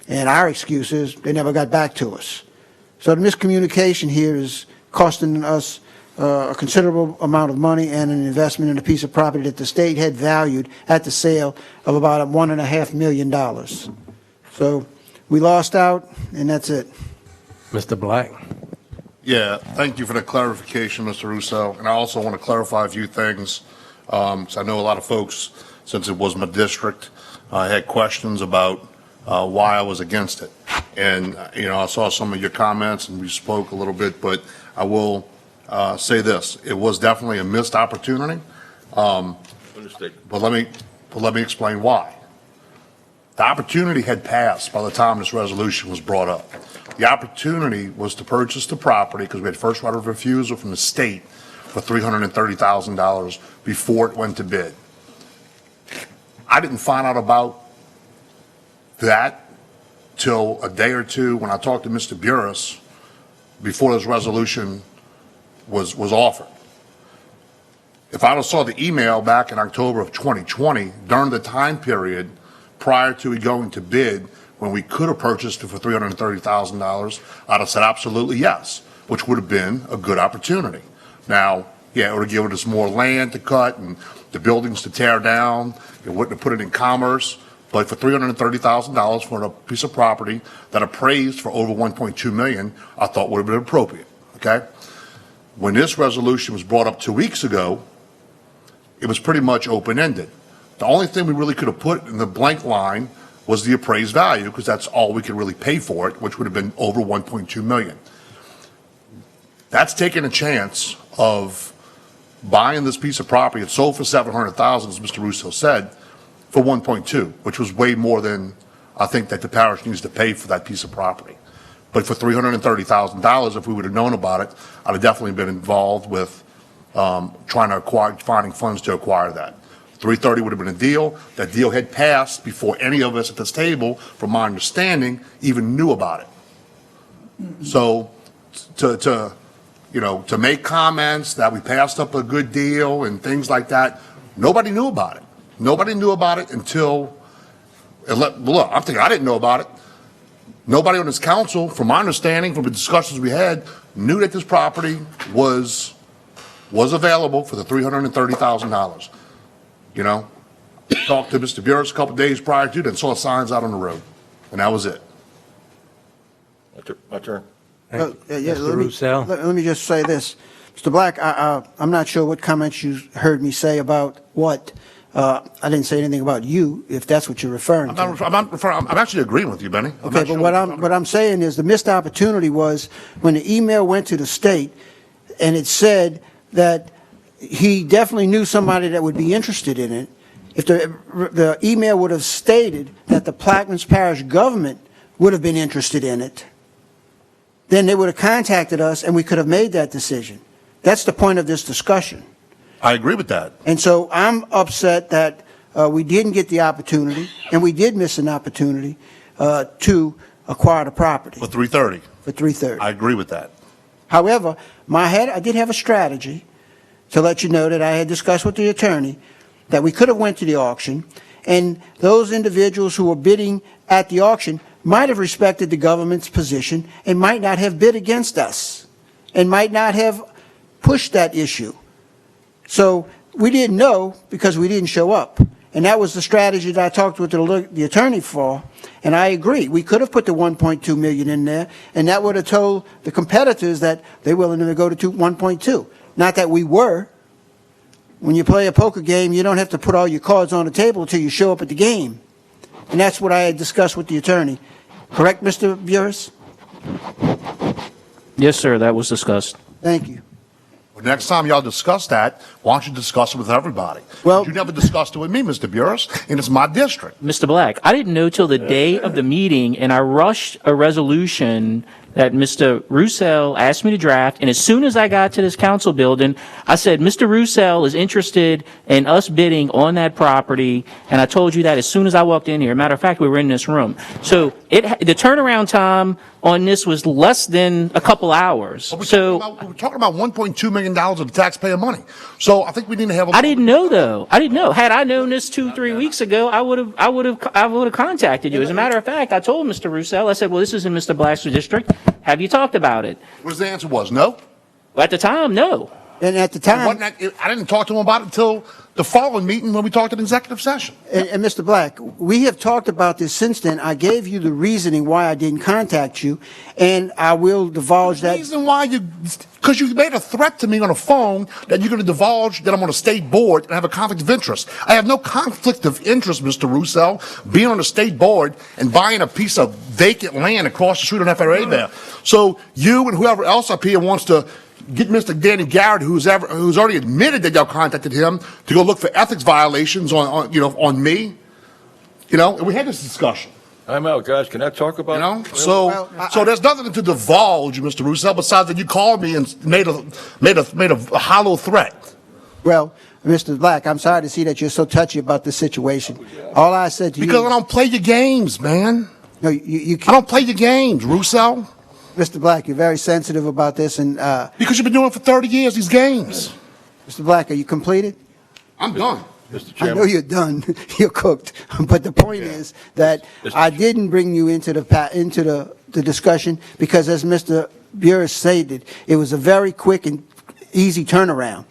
G: And our excuse is they never got back to us. So the miscommunication here is costing us a considerable amount of money and an investment in a piece of property that the state had valued at the sale of about $1.5 million. So we lost out, and that's it.
A: Mr. Black.
R: Yeah, thank you for the clarification, Mr. Russo. And I also want to clarify a few things. So I know a lot of folks, since it was my district, had questions about why I was against it. And, I saw some of your comments and we spoke a little bit, but I will say this. It was definitely a missed opportunity. But let me explain why. The opportunity had passed by the time this resolution was brought up. The opportunity was to purchase the property, because we had first right of refusal from the state for $330,000 before it went to bid. I didn't find out about that till a day or two when I talked to Mr. Burris before this resolution was offered. If I saw the email back in October of 2020, during the time period prior to it going to bid, when we could have purchased it for $330,000, I'd have said absolutely yes, which would have been a good opportunity. Now, yeah, it would have given us more land to cut and the buildings to tear down. It wouldn't have put it in commerce. But for $330,000 for a piece of property that appraised for over $1.2 million, I thought would have been appropriate, okay? When this resolution was brought up 2 weeks ago, it was pretty much open-ended. The only thing we really could have put in the blank line was the appraised value, because that's all we could really pay for it, which would have been over $1.2 million. That's taking a chance of buying this piece of property. It sold for $700,000, as Mr. Russo said, for 1.2, which was way more than I think that the parish needs to pay for that piece of property. But for $330,000, if we would have known about it, I'd have definitely been involved with finding funds to acquire that. 330 would have been a deal. That deal had passed before any of us at this table, from my understanding, even knew about it. So to make comments that we passed up a good deal and things like that, nobody knew about it. Nobody knew about it until, look, I'm thinking I didn't know about it. Nobody on this council, from my understanding, from the discussions we had, knew that this property was available for the $330,000. talked to Mr. Burris a couple days prior to, then saw signs out on the road, and that was it.
L: My turn.
G: Yeah,
A: Mr. Roussel?
G: let me just say this. Mr. Black, I'm not sure what comments you heard me say about what. I didn't say anything about you, if that's what you're referring to.
R: I'm actually agreeing with you, Benny.
G: Okay, but what I'm saying is the missed opportunity was when the email went to the state and it said that he definitely knew somebody that would be interested in it. If the email would have stated that the Plaquemines Parish government would have been interested in it, then they would have contacted us and we could have made that decision. That's the point of this discussion.
R: I agree with that.
G: And so I'm upset that we didn't get the opportunity, and we did miss an opportunity to acquire the property.
R: For 330.
G: For 330.
R: I agree with that.
G: However, I did have a strategy to let you know that I had discussed with the attorney that we could have went to the auction, and those individuals who were bidding at the auction might have respected the government's position and might not have bid against us and might not have pushed that issue. So we didn't know because we didn't show up. And that was the strategy that I talked with the attorney for. And I agree. We could have put the 1.2 million in there, and that would have told the competitors that they're willing to go to 1.2. Not that we were. When you play a poker game, you don't have to put all your cards on the table until you show up at the game. And that's what I had discussed with the attorney. Correct, Mr. Burris?
J: Yes, sir, that was discussed.
G: Thank you.
R: Well, next time y'all discuss that, why don't you discuss it with everybody?
G: Well,
R: you never discussed it with me, Mr. Burris, and it's my district.
J: Mr. Black, I didn't know till the day of the meeting, and I rushed a resolution that Mr. Roussel asked me to draft, and as soon as I got to this council building, I said, Mr. Roussel is interested in us bidding on that property, and I told you that as soon as I walked in here. Matter of fact, we were in this room. So the turnaround time on this was less than a couple hours.
R: We're talking about $1.2 million of the taxpayer money. So I think we need to have
J: I didn't know, though. I didn't know. Had I known this 2-3 weeks ago, I would have contacted you. As a matter of fact, I told Mr. Roussel, I said, well, this is in Mr. Black's district. Have you talked about it?
R: What the answer was? No?
J: At the time, no.
G: And at the time,
R: I didn't talk to him about it until the following meeting when we talked in executive session.
G: and Mr. Black, we have talked about this since then. I gave you the reasoning why I didn't contact you, and I will divulge that.
R: The reason why because you made a threat to me on the phone that you're going to divulge that I'm on a state board and have a conflict of interest. I have no conflict of interest, Mr. Roussel, being on the state board and buying a piece of vacant land across the street on FRA there. So you and whoever else up here wants to get Mr. Danny Garrett, who's already admitted that y'all contacted him to go look for ethics violations on me, and we had this discussion.
L: I'm out, guys. Can I talk about it?
R: So there's nothing to divulge, Mr. Roussel, besides that you called me and made a hollow threat.
G: Well, Mr. Black, I'm sorry to see that you're so touchy about this situation. All I said to you...
R: Because I don't play your games, man.
G: No, you can't.
R: I don't play your games, Roussel.
G: Mr. Black, you're very sensitive about this, and...
R: Because you've been doing it for 30 years, these games.
G: Mr. Black, are you completed?
R: I'm done.
L: Mr.
G: I
L: Chairman.
G: know you're done. You're cooked. But the point is that I didn't bring you into the discussion because, as Mr. Burris stated, it was a very quick and easy turnaround.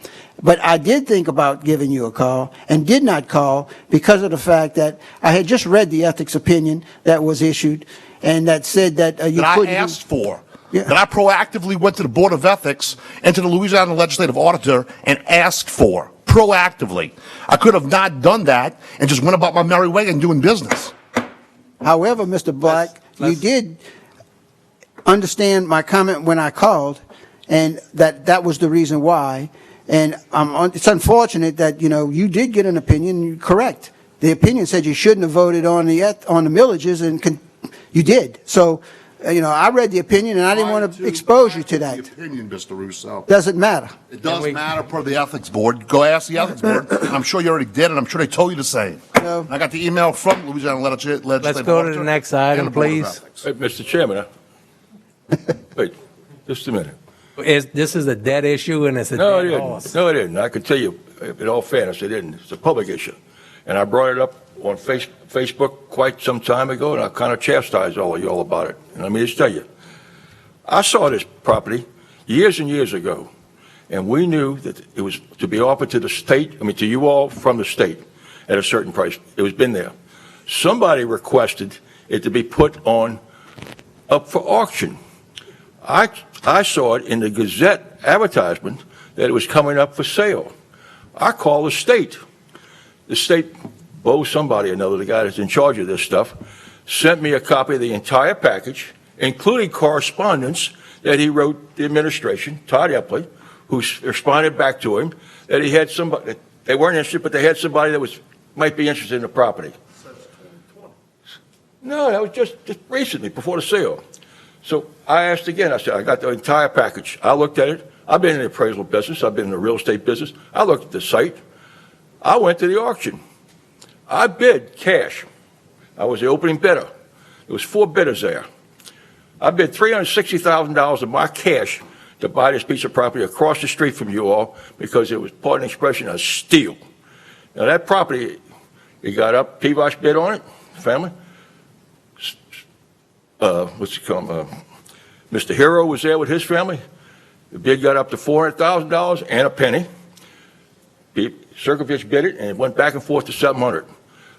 G: But I did think about giving you a call and did not call because of the fact that I had just read the ethics opinion that was issued and that said that you couldn't...
R: That I asked for. Yeah. That I proactively went to the Board of Ethics and to the Louisiana Legislative Auditor and asked for. Proactively. I could have not done that and just went about my merry way and doing business.
G: However, Mr. Black, you did understand my comment when I called, and that was the reason why. And it's unfortunate that, you did get an opinion, correct. The opinion said you shouldn't have voted on the millages, and you did. So, I read the opinion, and I didn't want to expose you to that.
R: The opinion, Mr. Russo.
G: Doesn't matter.
R: It does matter per the Ethics Board. Go ask the Ethics Board. I'm sure you already did, and I'm sure they told you the same.
G: No.
R: I got the email from Louisiana Legislative Auditor.
A: Let's go to the next item, please.
L: Hey, Mr. Chairman, wait, just a minute.
A: This is a dead issue, and it's a
L: No, it
A: dead
L: isn't.
A: horse.
L: No, it isn't. I can tell you, in all fairness, it isn't. It's a public issue. And I brought it up on Facebook quite some time ago, and I kind of chastised all of you all about it. And let me just tell you, I saw this property years and years ago, and we knew that it was to be offered to the state, to you all from the state. at a certain price. It was been there. Somebody requested it to be put on up for auction. I saw it in the Gazette advertisement that it was coming up for sale. I called the state. The state, somebody or another, the guy that's in charge of this stuff, sent me a copy of the entire package, including correspondence that he wrote the administration, Todd Epley, who responded back to him that he had somebody, they weren't interested, but they had somebody that might be interested in the property. No, that was just recently, before the sale. So I asked again, I said, I got the entire package. I looked at it. I've been in the appraisal business. I've been in the real estate business. I looked at the site. I went to the auction. I bid cash. I was the opening bidder. There was 4 bidders there. I bid $360,000 of my cash to buy this piece of property across the street from you all because it was, pardon the expression, a steal. Now that property, it got up, Pivash bid on it, family. Mr. Hero was there with his family. The bid got up to $400,000 and a penny. Circovich bid it, and it went back and forth to $700,000.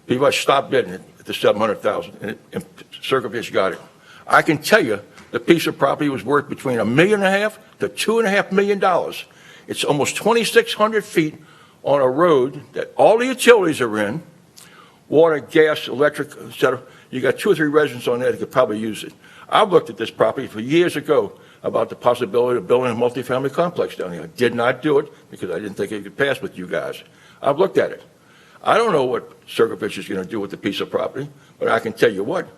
L: Pivash stopped bidding it at the $700,000, and Circovich got it. I can tell you the piece of property was worth between $1.5 million to $2.5 million. It's almost 2,600 feet on a road that all the utilities are in, water, gas, electric, etc. You got 2 or 3 residents on there that could probably use it. I've looked at this property for years ago about the possibility of building a multifamily complex down here. I did not do it because I didn't think it could pass with you guys. I've looked at it. I don't know what Circovich is going to do with the piece of property, but I can tell you what.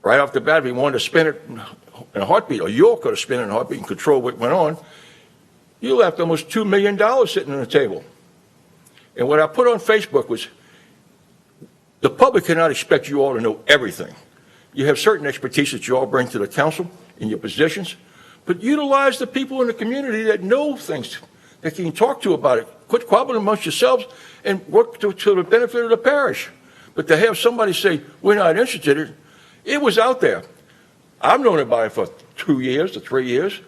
L: Right off the bat, if he wanted to spin it in a heartbeat, or you all could have spun it in a heartbeat and control what went on, you left almost $2 million sitting on the table. And what I put on Facebook was, the public cannot expect you all to know everything. You have certain expertise that you all bring to the council in your positions, but utilize the people in the community that know things, that you can talk to about it. Quit squabbling amongst yourselves and work to the benefit of the parish. But to have somebody say, we're not interested in it, it was out there. I've known about it for 2 years to 3 years.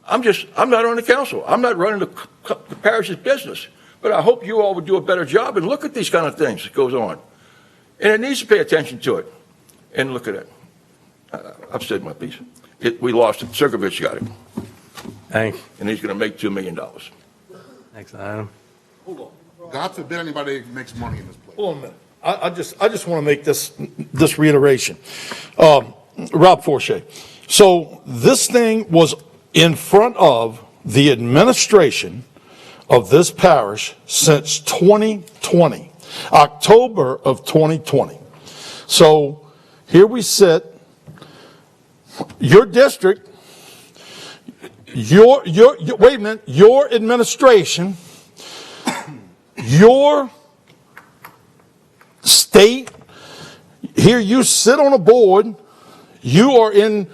L: I'm not on the council. I'm not running the parish's business. But I hope you all would do a better job and look at these kind of things that goes on. And it needs to pay attention to it. And look at it. I've said my piece. We lost it. Circovich got it.
A: Thanks.
L: And he's going to make $2 million.
A: Next item.
R: Hold on. God forbid anybody makes money in this place.
K: Hold on a minute. I just want to make this reiteration. Rob Forshey. So this thing was in front of the administration of this parish since 2020, October of 2020. So here we sit, your district, wait a minute, your administration, your state, here you sit on a board, you are in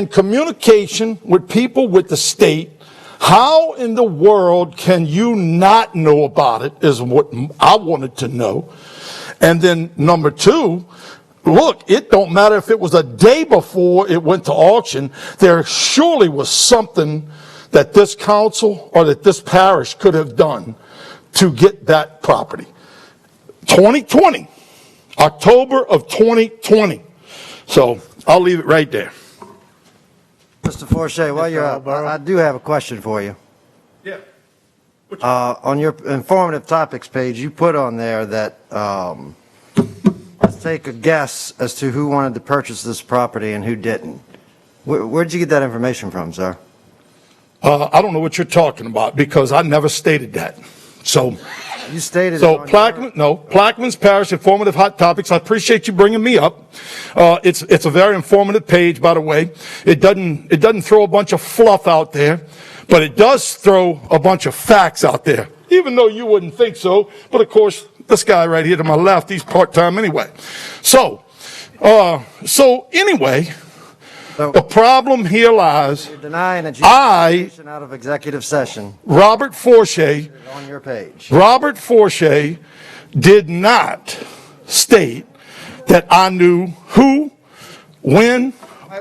K: communication with people with the state. How in the world can you not know about it is what I wanted to know. And then number 2, look, it don't matter if it was a day before it went to auction, there surely was something that this council or that this parish could have done to get that property. 2020, October of 2020. So I'll leave it right there.
M: Mr. Forshey, while you're up, I do have a question for you.
K: Yeah.
M: On your informative topics page, you put on there that, let's take a guess as to who wanted to purchase this property and who didn't. Where'd you get that information from, sir?
K: I don't know what you're talking about because I never stated that. So
M: you stated
K: so Plaquemines Parish Informative Hot Topics. I appreciate you bringing me up. It's a very informative page, by the way. It doesn't throw a bunch of fluff out there, but it does throw a bunch of facts out there. Even though you wouldn't think so, but of course this guy right here to my left, he's part-time anyway. So anyway. The problem here lies.
M: You're denying adjudication out of executive session.
K: Robert Forshey.
M: On your page.
K: Robert Forshey did not state that I knew who, when,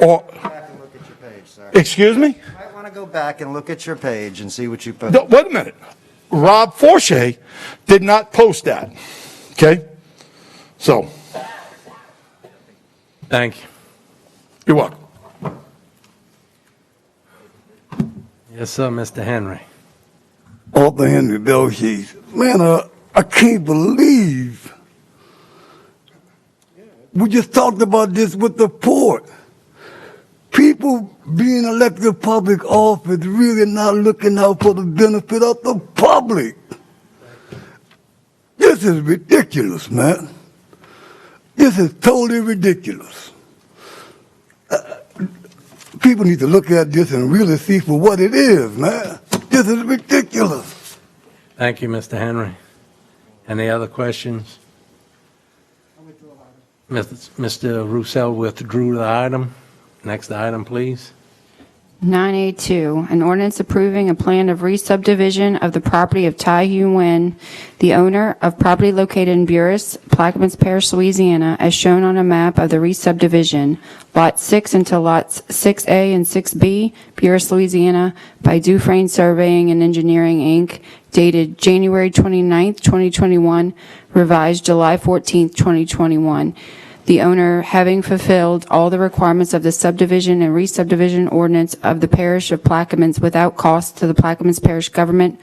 K: or.
M: Page, sir.
K: Excuse me?
M: You might want to go back and look at your page and see what you put.
K: No, wait a minute. Rob Forshey did not post that. Okay? So,
A: Thank you.
K: you're welcome.
A: Yes, sir, Mr. Henry.
O: Arthur Henry Belshade. Man, I can't believe we just talked about this with the port. People being elected to public office really not looking out for the benefit of the public. This is ridiculous, man. This is totally ridiculous. People need to look at this and really see for what it is, man. This is ridiculous.
A: Thank you, Mr. Henry. Any other questions? Mr. Roussel withdrew the item. Next item, please.
B: 9A2, an ordinance approving a plan of re-subdivision of the property of Tai Hu Nguyen, the owner of property located in Buras, Plaquemines Parish, Louisiana, as shown on a map of the re-subdivision, Lot 6 into Lots 6A and 6B, Buras, Louisiana, by Dufresne Surveying and Engineering, Inc., dated January 29, 2021, revised July 14, 2021. The owner having fulfilled all the requirements of the subdivision and re-subdivision ordinance of the parish of Plaquemines without cost to the Plaquemines Parish government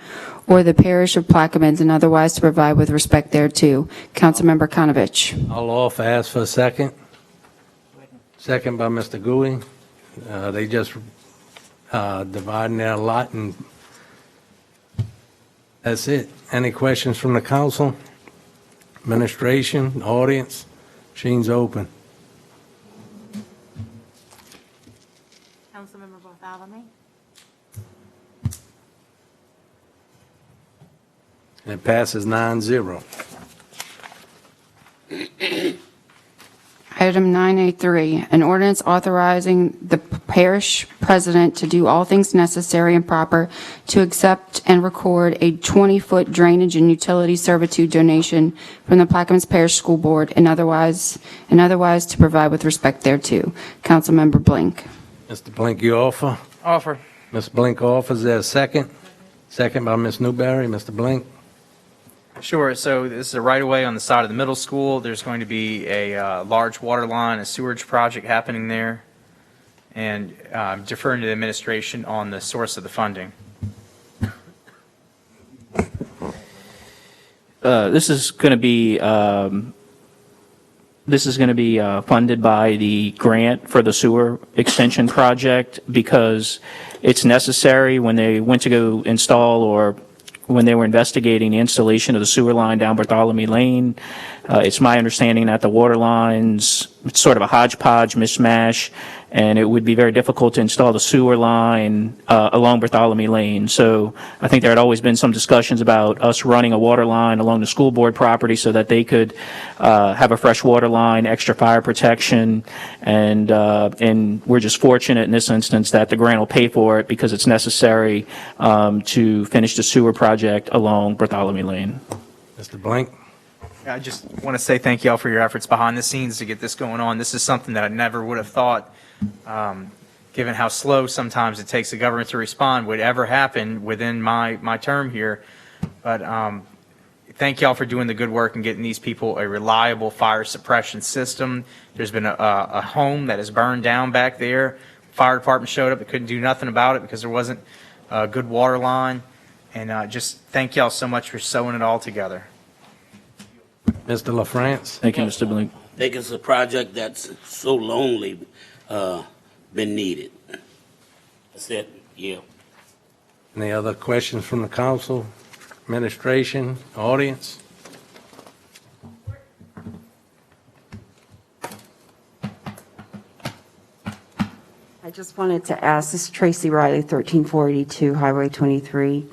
B: or the parish of Plaquemines, and otherwise to provide with respect thereto. Councilmember Kanovich.
A: I'll offer, ask for a second. Second by Mr. Gouy. They just dividing their lot, and that's it. Any questions from the council? Administration, audience? Machine's open.
C: Councilmember Bartholomew?
A: And it passes 9-0.
B: Item 9A3, an ordinance authorizing the parish president to do all things necessary and proper to accept and record a 20-foot drainage and utility servitude donation from the Plaquemines Parish School Board and otherwise to provide with respect thereto. Councilmember Blink.
A: Mr. Blink, you offer?
N: Offer.
A: Ms. Blink offers. There a second? Second by Ms. Newberry. Mr. Blink?
N: Sure. So this is a right-of-way on the side of the middle school. There's going to be a large water line, a sewage project happening there, and deferring to the administration on the source of the funding.
J: This is going to be funded by the grant for the sewer extension project because it's necessary when they went to go install or when they were investigating the installation of the sewer line down Bartholomew Lane. It's my understanding that the water lines, it's sort of a hodgepodge mishmash, and it would be very difficult to install the sewer line along Bartholomew Lane. So I think there had always been some discussions about us running a water line along the school board property so that they could have a fresh water line, extra fire protection, and we're just fortunate in this instance that the grant will pay for it because it's necessary to finish the sewer project along Bartholomew Lane.
A: Mr. Blink?
N: I just want to say thank you all for your efforts behind the scenes to get this going on. This is something that I never would have thought, given how slow sometimes it takes the government to respond, would ever happen within my term here. But thank you all for doing the good work and getting these people a reliable fire suppression system. There's been a home that has burned down back there. Fire department showed up. They couldn't do nothing about it because there wasn't a good water line. And just thank you all so much for sewing it all together.
A: Mr. LaFrance?
J: Thank you, Mr. Blink.
H: I think it's a project that's so lonely been needed. That's it. Yeah.
A: Any other questions from the council, administration, audience?
Q: I just wanted to ask, this is Tracy Riley, 13482 Highway 23.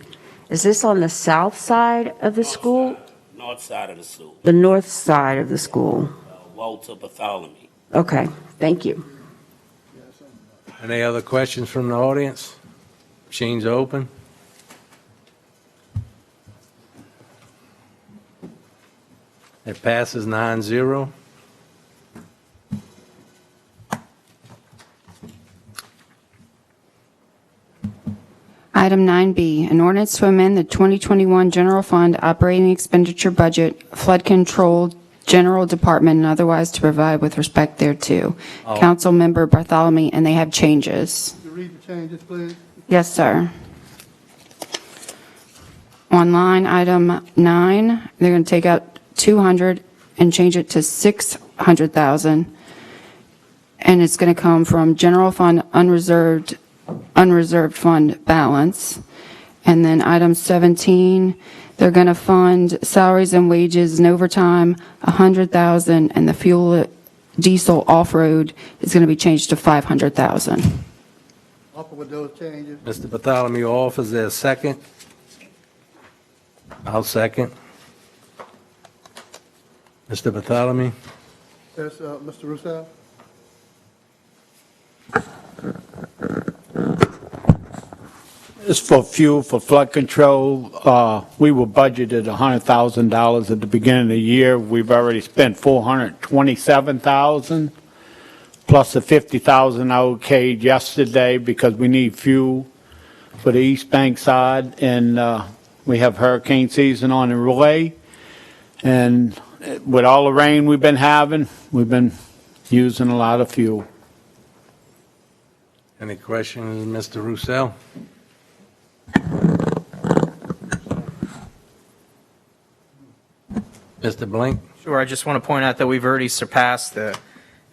Q: Is this on the south side of the school?
H: North side of the school.
Q: The north side of the school?
H: Walter Bartholomew.
Q: Okay, thank you.
A: Any other questions from the audience? Machine's open. It passes 9-0.
B: Item 9B, an ordinance to amend the 2021 general fund operating expenditure budget, flood control, general department, and otherwise to provide with respect thereto. Councilmember Bartholomew, and they have changes.
F: Could you read the changes, please?
B: Yes, sir. On line item 9, they're going to take out 200 and change it to 600,000. And it's going to come from general fund unreserved fund balance. And then item 17, they're going to fund salaries and wages and overtime 100,000, and the fuel diesel off-road is going to be changed to 500,000.
F: Offer with those changes.
A: Mr. Bartholomew offers there a second. I'll second. Mr. Bartholomew?
F: Yes, Mr. Russell?
E: It's for fuel for flood control. We were budgeted $100,000 at the beginning of the year. We've already spent $427,000 plus the $50,000 I okayed yesterday because we need fuel for the East Bank side, and we have hurricane season on the way. And with all the rain we've been having, we've been using a lot of fuel.
A: Any questions, Mr. Roussel? Mr. Blink?
N: Sure, I just want to point out that we've already surpassed the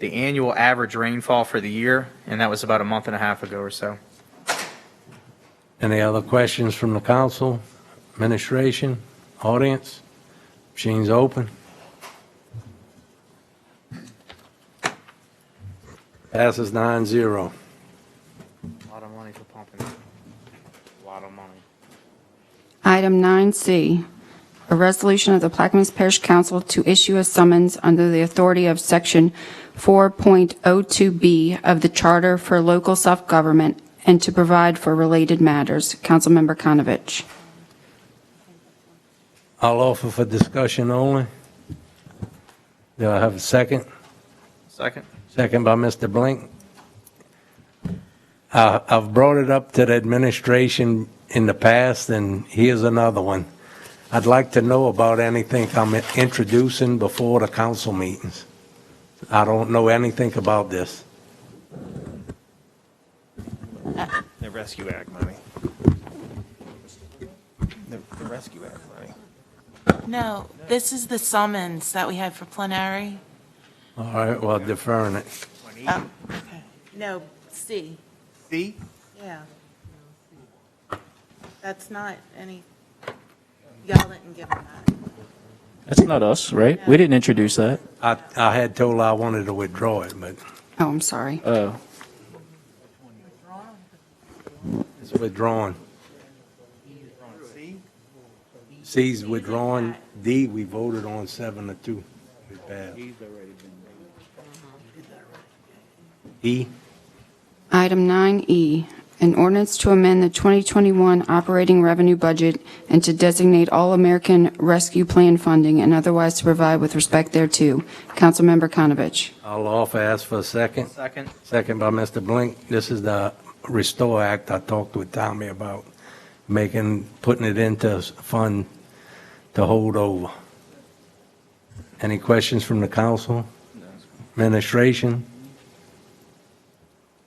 N: annual average rainfall for the year, and that was about a month and a half ago or so.
A: Any other questions from the council, administration, audience? Machine's open. Passes 9-0.
N: A lot of money for pumping. A lot of money.
B: Item 9C, a resolution of the Plaquemines Parish Council to issue a summons under the authority of Section 4.02B of the Charter for Local Self-Government and to provide for related matters. Councilmember Konovich.
A: I'll offer for discussion only. Do I have a second?
N: Second.
A: Second by Mr. Blink. I've brought it up to the administration in the past, and here's another one. I'd like to know about anything I'm introducing before the council meetings. I don't know anything about this.
P: The Rescue Act money. The Rescue Act money.
C: No, this is the summons that we had for plenary.
A: All right, well, deferring it.
C: Oh, okay. No, C.
P: C?
C: Yeah. That's not any, y'all didn't give them that.
J: That's not us, right? We didn't introduce that.
A: I had told her I wanted to withdraw it, but
B: Oh, I'm sorry.
A: it's withdrawn. C's withdrawn. D, we voted on 7-2. We passed. E,
B: Item 9E, an ordinance to amend the 2021 operating revenue budget and to designate all American Rescue Plan funding and otherwise to provide with respect thereto. Councilmember Konovich.
A: I'll offer, ask for a second.
N: Second.
A: Second by Mr. Blink. This is the Restore Act I talked with Tommy about, putting it into fund to hold over. Any questions from the council? Administration?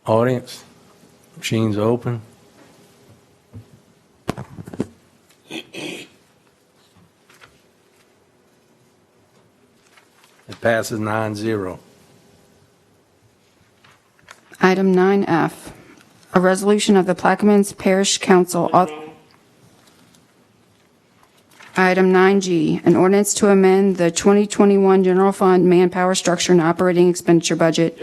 A: Audience? Machines open. It passes 9-0.
B: Item 9F, a resolution of the Plaquemines Parish Council. Item 9G, an ordinance to amend the 2021 general fund manpower structure and operating expenditure budget.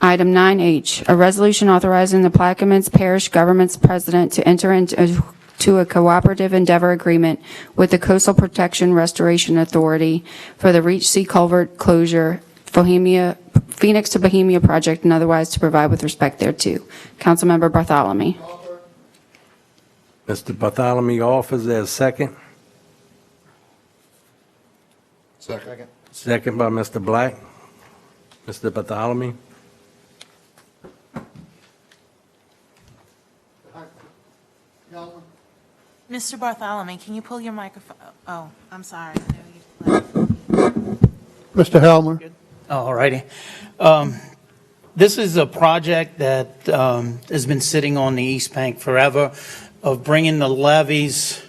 B: Item 9H, a resolution authorizing the Plaquemines Parish Government's president to enter into a cooperative endeavor agreement with the Coastal Protection Restoration Authority for the Reach Sea Culvert Closure, Phoenix to Bohemia project, and otherwise to provide with respect thereto. Councilmember Bartholomew.
A: Mr. Bartholomew offers there a second.
R: Second.
A: Second by Mr. Black. Mr. Bartholomew.
C: Mr. Bartholomew, can you pull your microphone? Oh, I'm sorry.
F: Mr. Helmer?
I: All righty. This is a project that has been sitting on the East Bank forever, of bringing the levees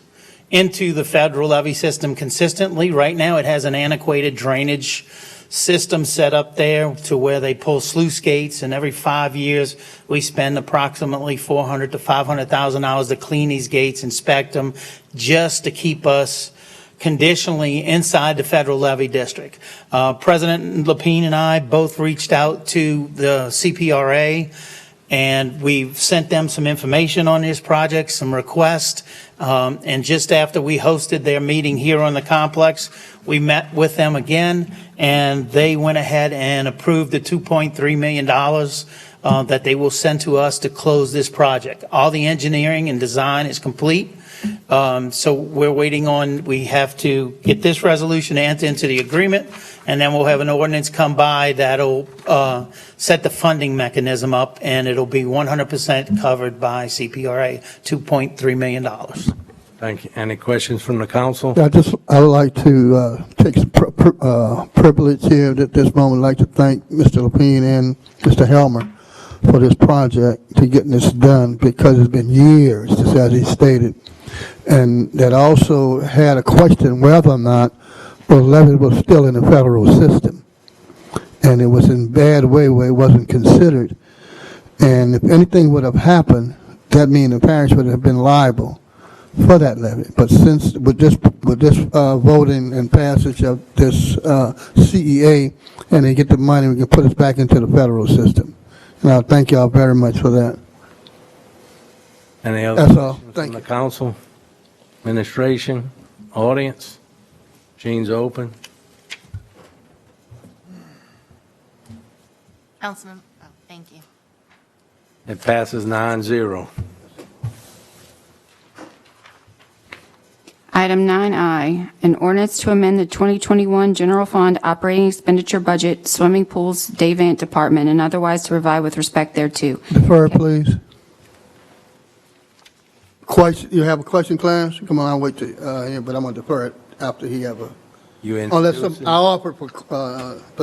I: into the federal levee system consistently. Right now, it has an antiquated drainage system set up there to where they pull sluice gates, and every 5 years, we spend approximately $400,000 to $500,000 to clean these gates, inspect them, just to keep us conditionally inside the federal levee district. President Lapine and I both reached out to the CPRA, and we've sent them some information on this project, some requests. And just after we hosted their meeting here on the complex, we met with them again, and they went ahead and approved the $2.3 million that they will send to us to close this project. All the engineering and design is complete. So we're waiting on, we have to get this resolution to enter into the agreement, and then we'll have an ordinance come by that'll set the funding mechanism up, and it'll be 100% covered by CPRA, $2.3 million.
A: Thank you. Any questions from the council?
F: I would like to take some privilege here at this moment. I'd like to thank Mr. Lapine and Mr. Helmer for this project, to getting this done, because it's been years, just as he stated. And that also had a question whether or not those levees were still in the federal system. And it was in bad way where it wasn't considered. And if anything would have happened, that means the parish would have been liable for that levy. But since with this voting and passage of this CEA, and they get the money, we can put us back into the federal system. And I thank y'all very much for that.
A: Any other
F: That's all.
A: questions
F: Thank
A: from
F: you.
A: the council, administration, audience? Gene's open.
C: Councilman, oh, thank you.
A: It passes 9-0.
B: Item 9I, an ordinance to amend the 2021 General Fund Operating Expenditure Budget, Swimming Pools, Day Vent Department, and otherwise to provide with respect thereto.
F: Defer, please. Question, you have a question, Clarence? Come on, I'll wait till, here, but I'm going to defer it after he have a,
A: You
F: unless
A: introduce it.
F: I'll offer for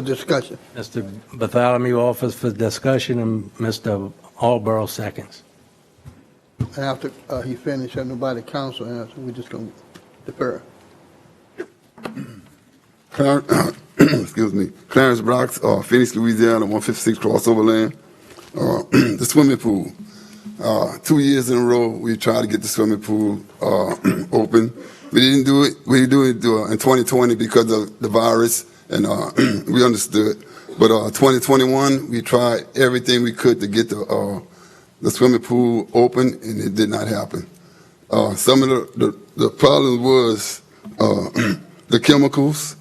F: discussion.
A: Mr. Bartholomew offers for discussion, and Mr. Alborough seconds.
F: And after he finishes, and nobody council answer, we're just going to defer.
S: Excuse me. Clarence Brocks, Phoenix, Louisiana, 156 crossover land. The swimming pool. 2 years in a row, we tried to get the swimming pool open. We didn't do it. We do it in 2020 because of the virus, and we understood. But 2021, we tried everything we could to get the swimming pool open, and it did not happen. Some of the problem was the chemicals.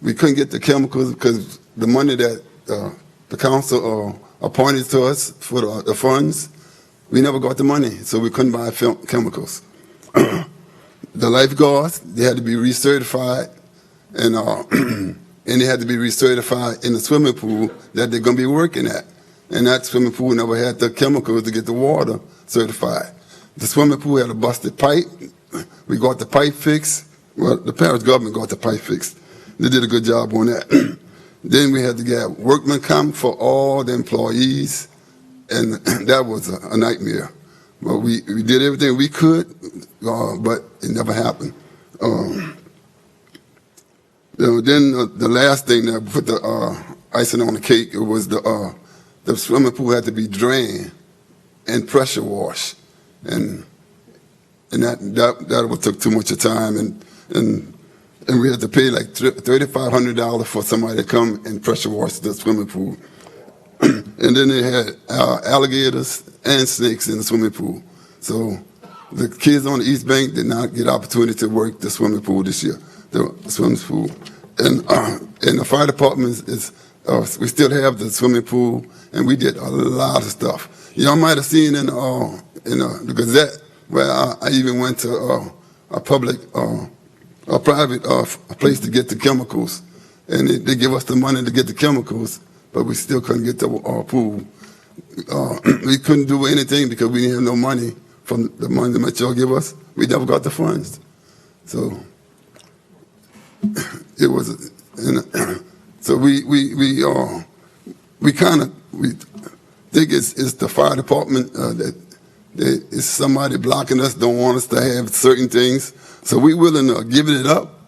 S: We couldn't get the chemicals because the money that the council appointed to us for the funds, we never got the money, so we couldn't buy chemicals. The lifeguards, they had to be recertified, and they had to be recertified in the swimming pool that they're going to be working at. And that swimming pool never had the chemicals to get the water certified. The swimming pool had a busted pipe. We got the pipe fixed. Well, the parish government got the pipe fixed. They did a good job on that. Then we had to get workman comp for all the employees, and that was a nightmare. But we did everything we could, but it never happened. Then the last thing that put the icing on the cake, it was the swimming pool had to be drained and pressure washed, and that took too much of time, and we had to pay like $3,500 for somebody to come and pressure wash the swimming pool. And then they had alligators and snakes in the swimming pool. So the kids on the East Bank did not get opportunity to work the swimming pool this year, the swimming pool. And the fire department we still have the swimming pool, and we did a lot of stuff. Y'all might have seen in the Gazette where I even went to a private place to get the chemicals, and they give us the money to get the chemicals, but we still couldn't get the pool. we couldn't do anything because we didn't have no money from the money that y'all give us. We never got the funds. So it was, so we think it's the fire department that it's somebody blocking us, don't want us to have certain things. So we willing to give it up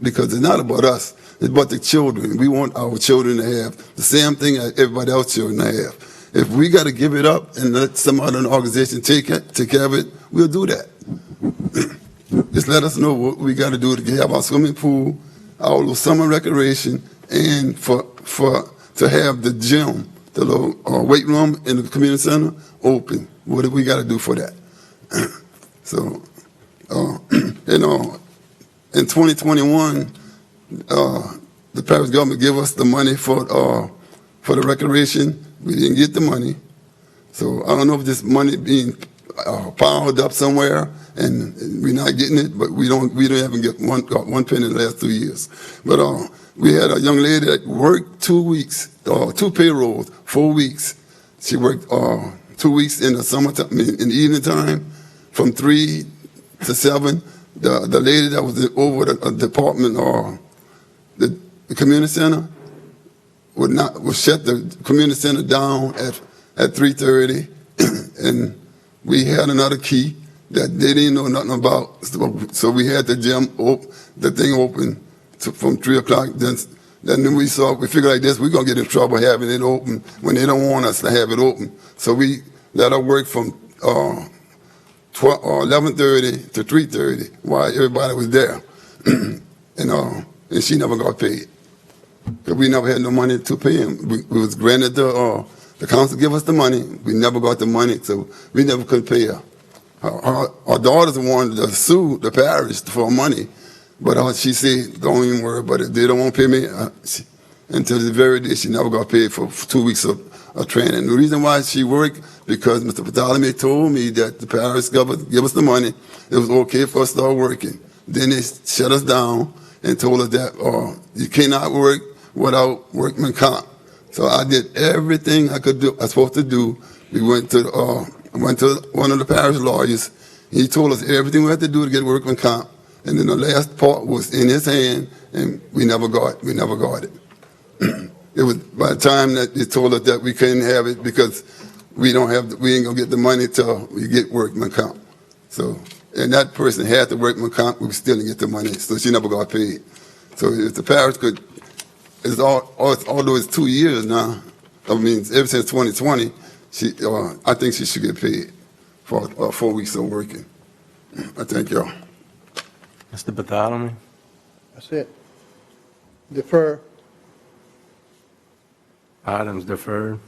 S: because it's not about us. It's about the children. We want our children to have the same thing that everybody else's children have. If we got to give it up and let some other organization take care of it, we'll do that. Just let us know what we got to do to have our swimming pool, our little summer recreation, and to have the gym, the little weight room in the community center open. What do we got to do for that? So, in 2021, the parish government gave us the money for the recreation. We didn't get the money. So I don't know if this money being piled up somewhere and we're not getting it, but we haven't got one penny in the last 2 years. But we had a young lady that worked 2 weeks, 2 payrolls, 4 weeks. She worked 2 weeks in the summertime, in the evening time, from 3 to 7. The lady that was over the department or the community center would shut the community center down at 3:30, and we had another key that they didn't know nothing about. So we had the gym the thing open from 3 o'clock. Then we figured like this, we're gonna get in trouble having it open when they don't want us to have it open. So we let her work from 11:30 to 3:30 while everybody was there, and she never got paid because we never had no money to pay him. We was granted the council give us the money. We never got the money, so we never could pay her. Our daughters wanted to sue the parish for money, but she said, "Don't even worry about it. They don't want to pay me." Until the very day, she never got paid for 2 weeks of training. The reason why she worked, because Mr. Ptolemy told me that the parish government give us the money. It was okay for us to start working. Then they shut us down and told us that you cannot work without workman comp. So I did everything I could do. I was supposed to do. We went to one of the parish lawyers. He told us everything we had to do to get workman comp. And then the last part was in his hand, and we never got it. It was by the time that they told us that we couldn't have it because we ain't gonna get the money till we get workman comp. So, and that person had the workman comp, we still didn't get the money, so she never got paid. So if the parish could, although it's 2 years now, I mean, ever since 2020, I think she should get paid for 4 weeks of working. I thank y'all.
A: Mr. Bartholomew?
F: That's it. Defer.
A: Items deferred.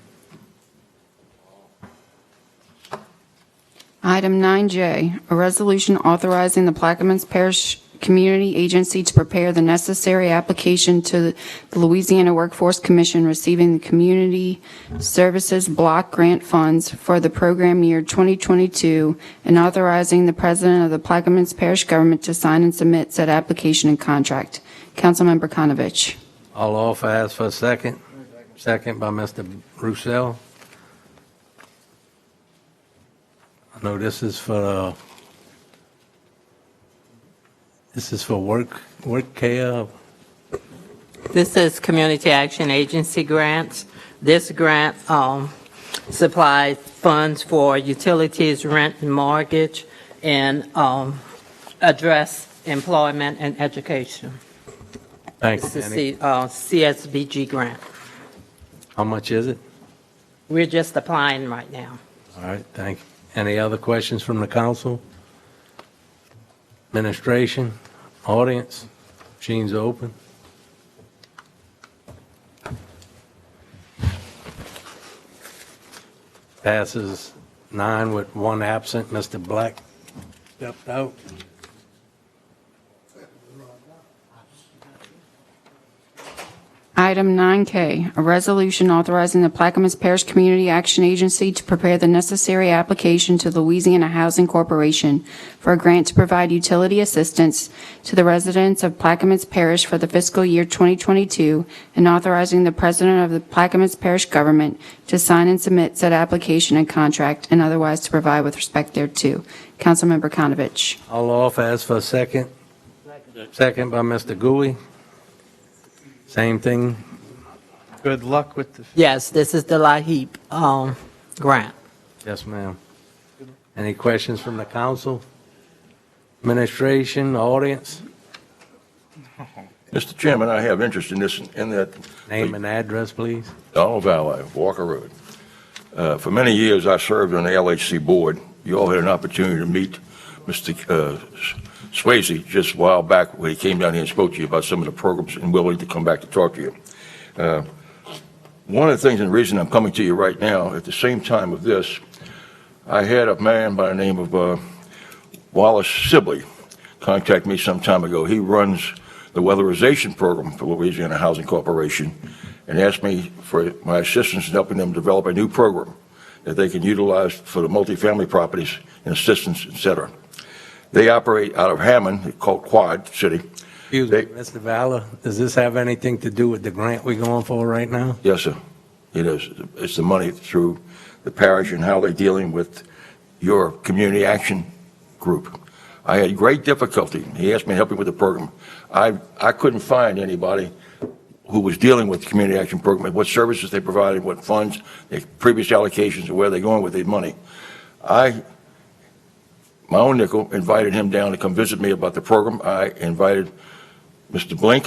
B: Item 9J, a resolution authorizing the Plaquemines Parish Community Agency to prepare the necessary application to the Louisiana Workforce Commission receiving the Community Services Block Grant Funds for the program year 2022 and authorizing the President of the Plaquemines Parish Government to sign and submit said application and contract. Councilmember Konovich.
A: I'll offer ask for a second. Second by Mr. Roussel. I know this is for work care.
T: This is Community Action Agency grants. This grant supplies funds for utilities, rent, and mortgage, and address employment and education.
A: Thanks,
T: This is
A: Annie.
T: the CSBG grant.
A: How much is it?
T: We're just applying right now.
A: All right, thank you. Any other questions from the council? Administration, audience, machines are open. Passes 9 with 1 absent. Mr. Black stepped out.
B: Item 9K, a resolution authorizing the Plaquemines Parish Community Action Agency to prepare the necessary application to the Louisiana Housing Corporation for a grant to provide utility assistance to the residents of Plaquemines Parish for the fiscal year 2022, and authorizing the president of the Plaquemines Parish government to sign and submit said application and contract, and otherwise to provide with respect thereto. Councilmember Konovich.
A: I'll offer as for a second. Second by Mr. Gouy. Same thing.
P: Good luck with the.
T: Yes, this is the LIHEAP grant.
A: Yes, ma'am. Any questions from the council? Administration, audience?
L: Mr. Chairman, I have interest in this, in that.
A: Name and address, please.
L: Donald Valley, Walker Road. For many years, I served on the LHC board. You all had an opportunity to meet Mr. Swayze just a while back when he came down here and spoke to you about some of the programs, and willing to come back to talk to you. One of the things and the reason I'm coming to you right now, at the same time of this, I had a man by the name of Wallace Sibley contact me some time ago. He runs the weatherization program for Louisiana Housing Corporation, and asked me for my assistance in helping them develop a new program that they can utilize for the multifamily properties and assistance, et cetera. They operate out of Hammond, called Quad City.
A: Excuse me, Mr. Valor, does this have anything to do with the grant we're going for right now?
L: Yes, sir. It is. It's the money through the parish and how they're dealing with your community action group. I had great difficulty. He asked me to help him with the program. I couldn't find anybody who was dealing with the community action program, what services they provided, what funds, their previous allocations, and where they're going with their money. My own nickel, invited him down to come visit me about the program. I invited Mr. Blink,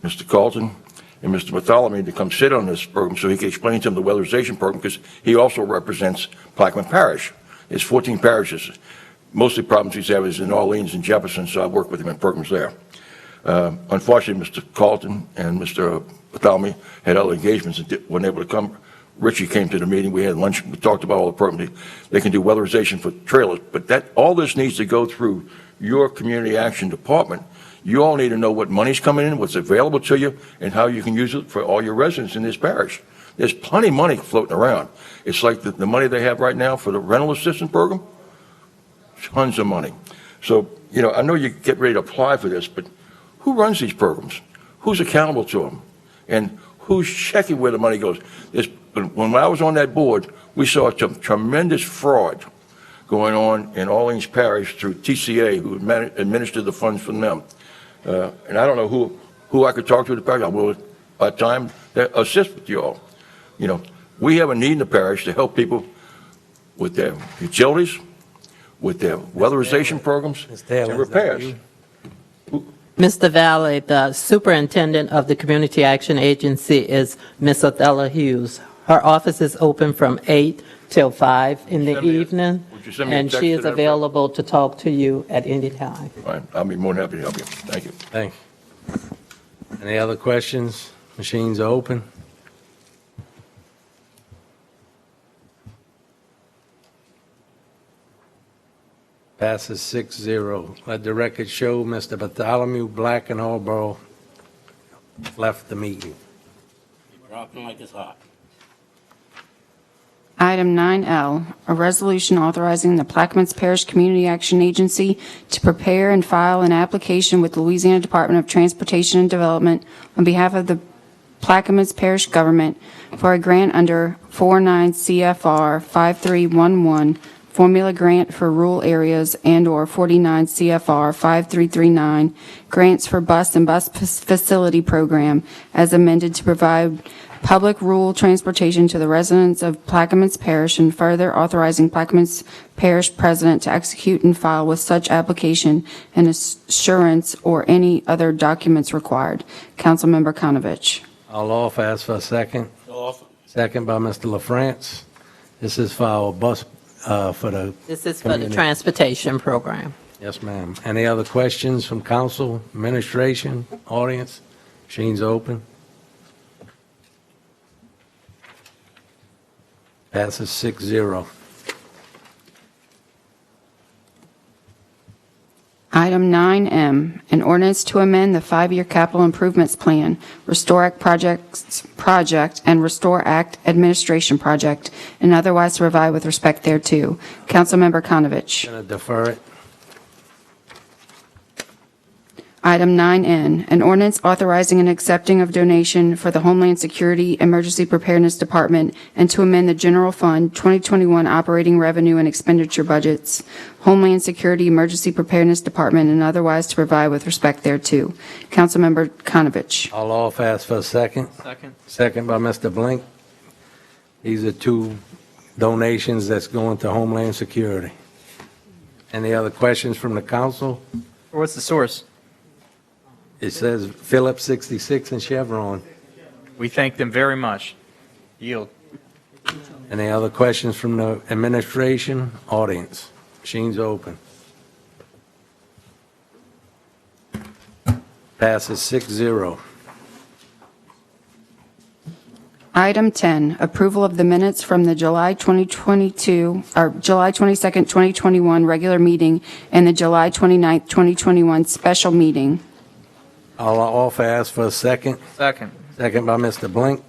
L: Mr. Carlton, and Mr. Bartholomew to come sit on this program so he could explain to them the weatherization program, because he also represents Plaquemine Parish. There's 14 parishes. Mostly problems he's having is in Orleans and Jefferson, so I work with him in programs there. Unfortunately, Mr. Carlton and Mr. Bartholomew had other engagements and weren't able to come. Richie came to the meeting. We had lunch. We talked about all the programs. They can do weatherization for trailers, but all this needs to go through your community action department. You all need to know what money's coming in, what's available to you, and how you can use it for all your residents in this parish. There's plenty of money floating around. It's like the money they have right now for the rental assistance program. Tons of money. So, I know you get ready to apply for this, but who runs these programs? Who's accountable to them? And who's checking where the money goes? When I was on that board, we saw tremendous fraud going on in Orleans Parish through TCA, who administered the funds from them. And I don't know who I could talk to at the parish. I will, by time, assist with you all. We have a need in the parish to help people with their utilities, with their weatherization programs, and repairs.
T: Mr. Valley, the superintendent of the Community Action Agency is Ms. Othella Hughes. Her office is open from 8 till 5 in the evening, and she is available to talk to you at any time.
L: Fine. I'll be more than happy to help you. Thank you.
A: Thanks. Any other questions? Machines are open. Passes 6-0. Let the record show Mr. Bartholomew Black and Alborough left the meeting.
H: Dropping like it's hot.
B: Item 9L, a resolution authorizing the Plaquemines Parish Community Action Agency to prepare and file an application with the Louisiana Department of Transportation and Development on behalf of the Plaquemines Parish government for a grant under 49 CFR 5311, Formula Grant for Rural Areas, and/or 49 CFR 5339, Grants for Bus and Bus Facility Program, as amended to provide public rural transportation to the residents of Plaquemines Parish, and further authorizing Plaquemines Parish President to execute and file with such application and assurance or any other documents required. Councilmember Konovich.
A: I'll offer as for a second. Second by Mr. LaFrance. This is for our bus, for the.
T: This is for the transportation program.
A: Yes, ma'am. Any other questions from council, administration, audience? Machines open. Passes 6-0.
B: Item 9M, an ordinance to amend the 5-year capital improvements plan, Restore Act project, and Restore Act administration project, and otherwise to provide with respect thereto. Councilmember Konovich.
A: Gonna defer it.
B: Item 9N, an ordinance authorizing and accepting of donation for the Homeland Security Emergency Preparedness Department and to amend the General Fund 2021 operating revenue and expenditure budgets, Homeland Security Emergency Preparedness Department, and otherwise to provide with respect thereto. Councilmember Konovich.
A: I'll offer ask for a second.
N: Second.
A: Second by Mr. Blink. These are 2 donations that's going to Homeland Security. Any other questions from the council?
N: What's the source?
A: It says Phillips 66 and Chevron.
N: We thank them very much. Yield.
A: Any other questions from the administration, audience? Machine's open. Passes 6-0.
B: Item 10, approval of the minutes from the July 2022, or July 22nd, 2021 regular meeting and the July 29th, 2021 special meeting.
A: I'll offer ask for a second.
N: Second.
A: Second by Mr. Blink.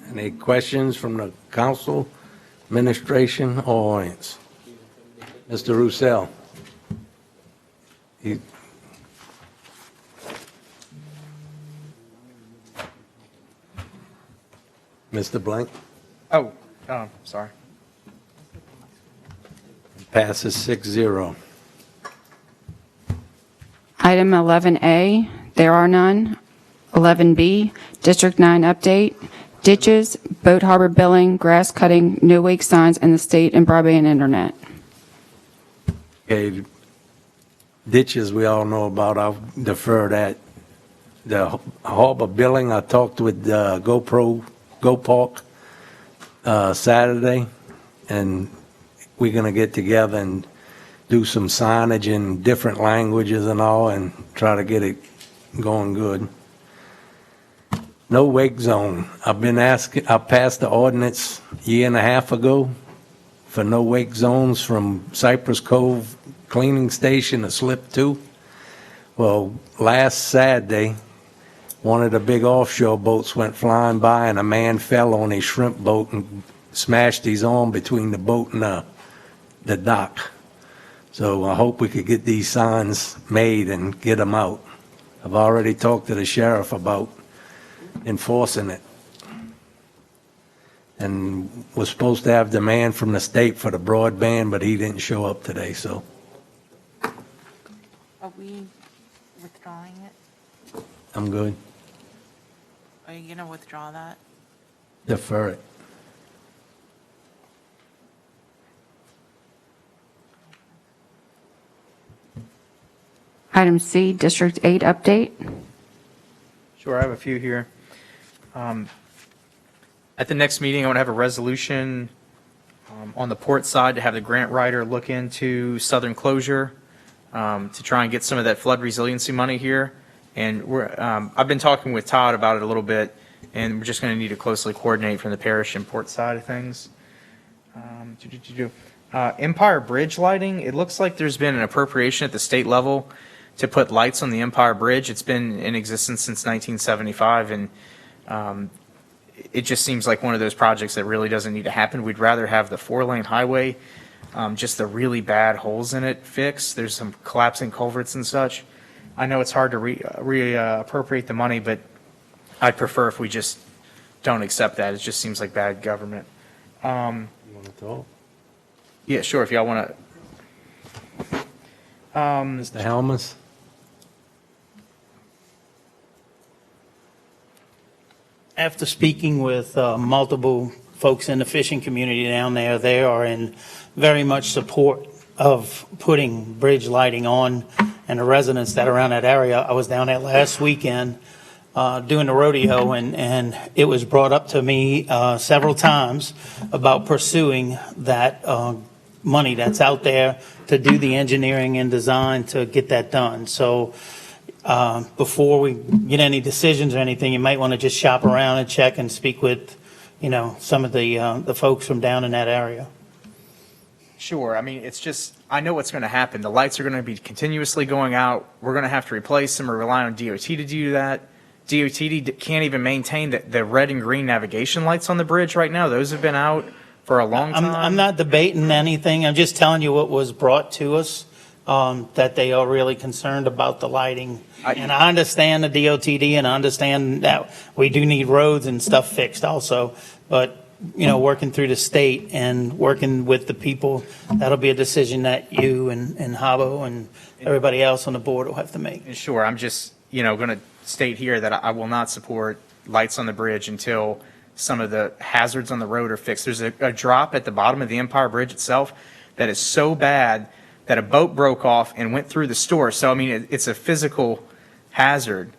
A: Any questions from the council, administration, or audience? Mr. Roussel. Mr. Blink.
N: Oh, sorry.
A: Passes 6-0.
B: Item 11A, there are none. 11B, District 9 update, ditches, boat harbor billing, grass cutting, no wake signs, and the state and broadband internet.
A: Okay, ditches we all know about, I'll defer that. The harbor billing, I talked with GoPark Saturday, and we're going to get together and do some signage in different languages and all and try to get it going good. No wake zone. I've been asking, I passed the ordinance a year and a half ago for no wake zones from Cypress Cove cleaning station to Slip 2. Well, last Saturday, one of the big offshore boats went flying by and a man fell on his shrimp boat and smashed his arm between the boat and the dock. So I hope we could get these signs made and get them out. I've already talked to the sheriff about enforcing it. And was supposed to have the man from the state for the broadband, but he didn't show up today, so.
C: Are we withdrawing it?
A: I'm good.
C: Are you going to withdraw that?
A: Defer it.
B: Item C, District 8 update.
N: Sure, I have a few here. At the next meeting, I want to have a resolution on the port side to have the grant writer look into southern closure to try and get some of that flood resiliency money here. And I've been talking with Todd about it a little bit, and we're just going to need to closely coordinate from the parish and port side of things. Empire Bridge lighting, it looks like there's been an appropriation at the state level to put lights on the Empire Bridge. It's been in existence since 1975, and it just seems like one of those projects that really doesn't need to happen. We'd rather have the 4-lane highway, just the really bad holes in it fixed. There's some collapsing culverts and such. I know it's hard to reappropriate the money, but I'd prefer if we just don't accept that. It just seems like bad government.
A: You want to talk?
N: Yeah, sure, if y'all want to.
A: Mr. Helmus?
I: After speaking with multiple folks in the fishing community down there, they are in very much support of putting bridge lighting on, and the residents that are around that area. I was down there last weekend doing the rodeo, and it was brought up to me several times about pursuing that money that's out there to do the engineering and design to get that done. So before we get any decisions or anything, you might want to just shop around and check and speak with, some of the folks from down in that area.
N: Sure, I mean, it's just, I know what's going to happen. The lights are going to be continuously going out. We're going to have to replace them or rely on DOT to do that. DOT can't even maintain the red and green navigation lights on the bridge right now. Those have been out for a long time.
I: I'm not debating anything. I'm just telling you what was brought to us, that they are really concerned about the lighting. And I understand the DOTD and I understand that we do need roads and stuff fixed also. But, you know, working through the state and working with the people, that'll be a decision that you and Habo and everybody else on the board will have to make.
N: Sure, I'm just, going to state here that I will not support lights on the bridge until some of the hazards on the road are fixed. There's a drop at the bottom of the Empire Bridge itself that is so bad that a boat broke off and went through the store. So, I mean, it's a physical hazard.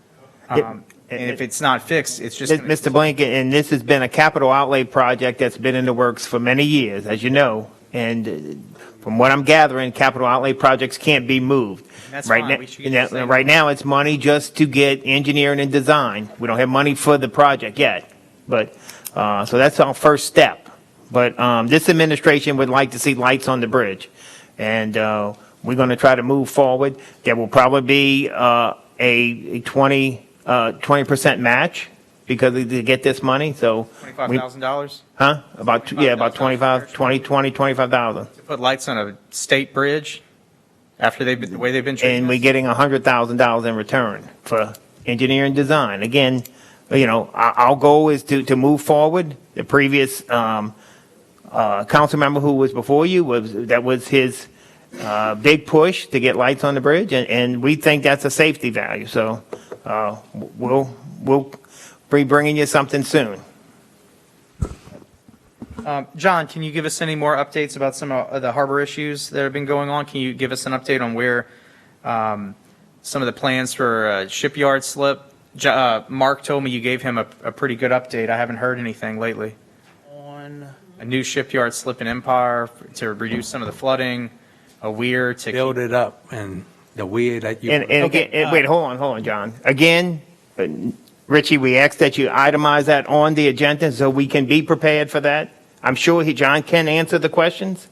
N: And if it's not fixed, it's just.
D: Mr. Blanket, and this has been a capital outlay project that's been in the works for many years, as you know. And from what I'm gathering, capital outlay projects can't be moved.
N: That's
D: right
N: fine.
D: now,
N: We should get the same.
D: right now, it's money just to get engineering and design. We don't have money for the project yet. But, so that's our first step. But this administration would like to see lights on the bridge. And we're going to try to move forward. There will probably be a 20% match because to get this money. So
N: $25,000?
D: Huh? About 25,000.
N: To put lights on a state bridge after the way they've been treating
D: And we're getting $100,000 in return for engineering design. Again, our goal is to move forward. The previous council member who was before you was his big push to get lights on the bridge, and we think that's a safety value. So we'll be bringing you something soon.
N: John, can you give us any more updates about some of the harbor issues that have been going on? Can you give us an update on where some of the plans for Shipyard slip? Mark told me you gave him a pretty good update. I haven't heard anything lately.
I: On
N: a new shipyard slip in Empire to reduce some of the flooding, a weir to
A: build it up, and the weir that you.
D: Wait, hold on, John. Again, Richie, we ask that you itemize that on the agenda so we can be prepared for that. I'm sure John can answer the questions,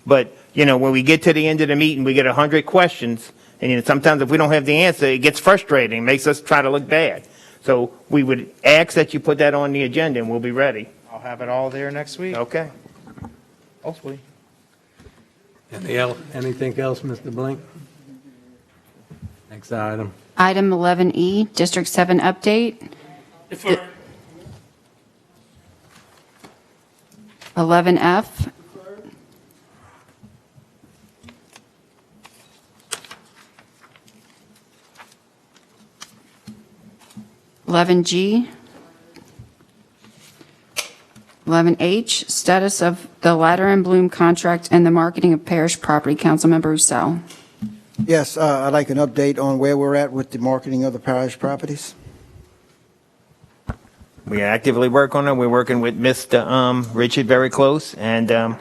D: but when we get to the end of the meeting, we get 100 questions, and sometimes if we don't have the answer, it gets frustrating, makes us try to look bad. So we would ask that you put that on the agenda, and we'll be ready.
N: I'll have it all there next week.
D: Okay.
N: Hopefully.
A: Anything else, Mr. Blink? Next item.
B: Item 11E, District 7 update. 11F. (11G), 11H, status of the Ladder and Bloom contract and the marketing of parish property. Councilmember Roussel.
G: Yes, I'd like an update on where we're at with the marketing of the parish properties.
D: We actively work on it. We're working with Mr. Richard very close, and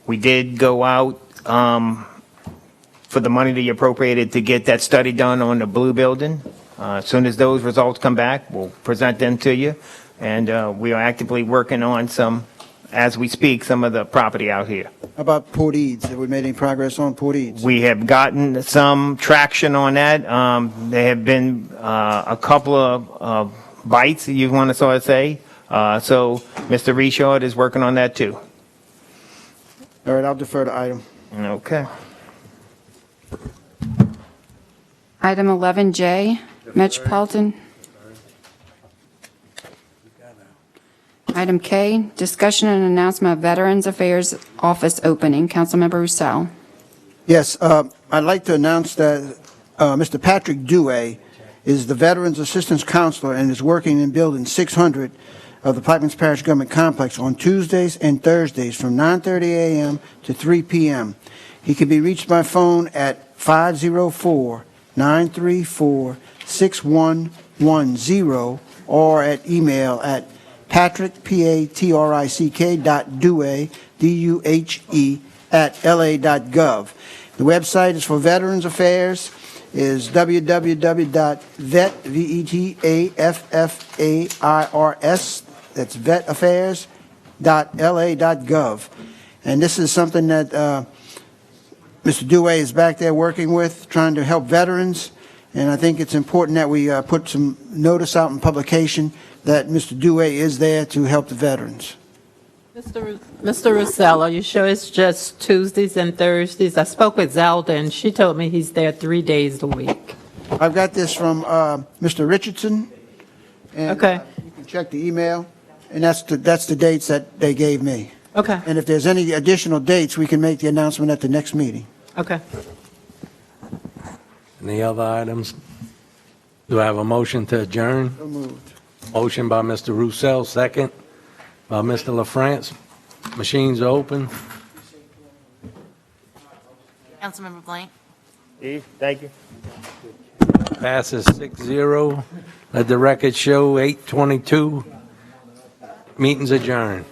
D: we did go out for the money that you appropriated to get that study done on the blue building. As soon as those results come back, we'll present them to you, and we are actively working on as we speak, some of the property out here.
G: How about Port Eads? Have we made any progress on Port Eads?
D: We have gotten some traction on that. There have been a couple of bites, you want to sort of say. So Mr. Richard is working on that too.
G: All right, I'll defer the item.
D: Okay.
B: Item 11J, Metropolitan. Item K, discussion and announcement of Veterans Affairs Office opening. Councilmember Roussel.
G: Yes, I'd like to announce that Mr. Patrick Dewey is the Veterans Assistance Counselor and is working in Building 600 of the Plaquemines Parish Government Complex on Tuesdays and Thursdays from 9:30 a.m. to 3 p.m. He can be reached by phone at 504-934-6110 or at email at Patrick, Patrick.Dewey, D-U-H-E, @la.gov. The website is for Veterans Affairs is www.vetaffairs, that's vetaffairs.la.gov. And this is something that Mr. Dewey is back there working with, trying to help veterans, and I think it's important that we put some notice out in publication that Mr. Dewey is there to help the veterans.
T: Mr. Rosello, you sure it's just Tuesdays and Thursdays? I spoke with Zelda, and she told me he's there 3 days a week.
G: I've got this from Mr. Richardson, and
T: Okay.
G: you can check the email, and that's the dates that they gave me.
T: Okay.
G: And if there's any additional dates, we can make the announcement at the next meeting.
T: Okay.
A: Any other items? Do I have a motion to adjourn?
G: So moved.
A: Motion by Mr. Roussel, second by Mr. LaFrance. Machines are open.
C: Councilmember Blank?
D: Steve, thank you.
A: Passes 6-0. Let the record show 8:22. Meeting's adjourned.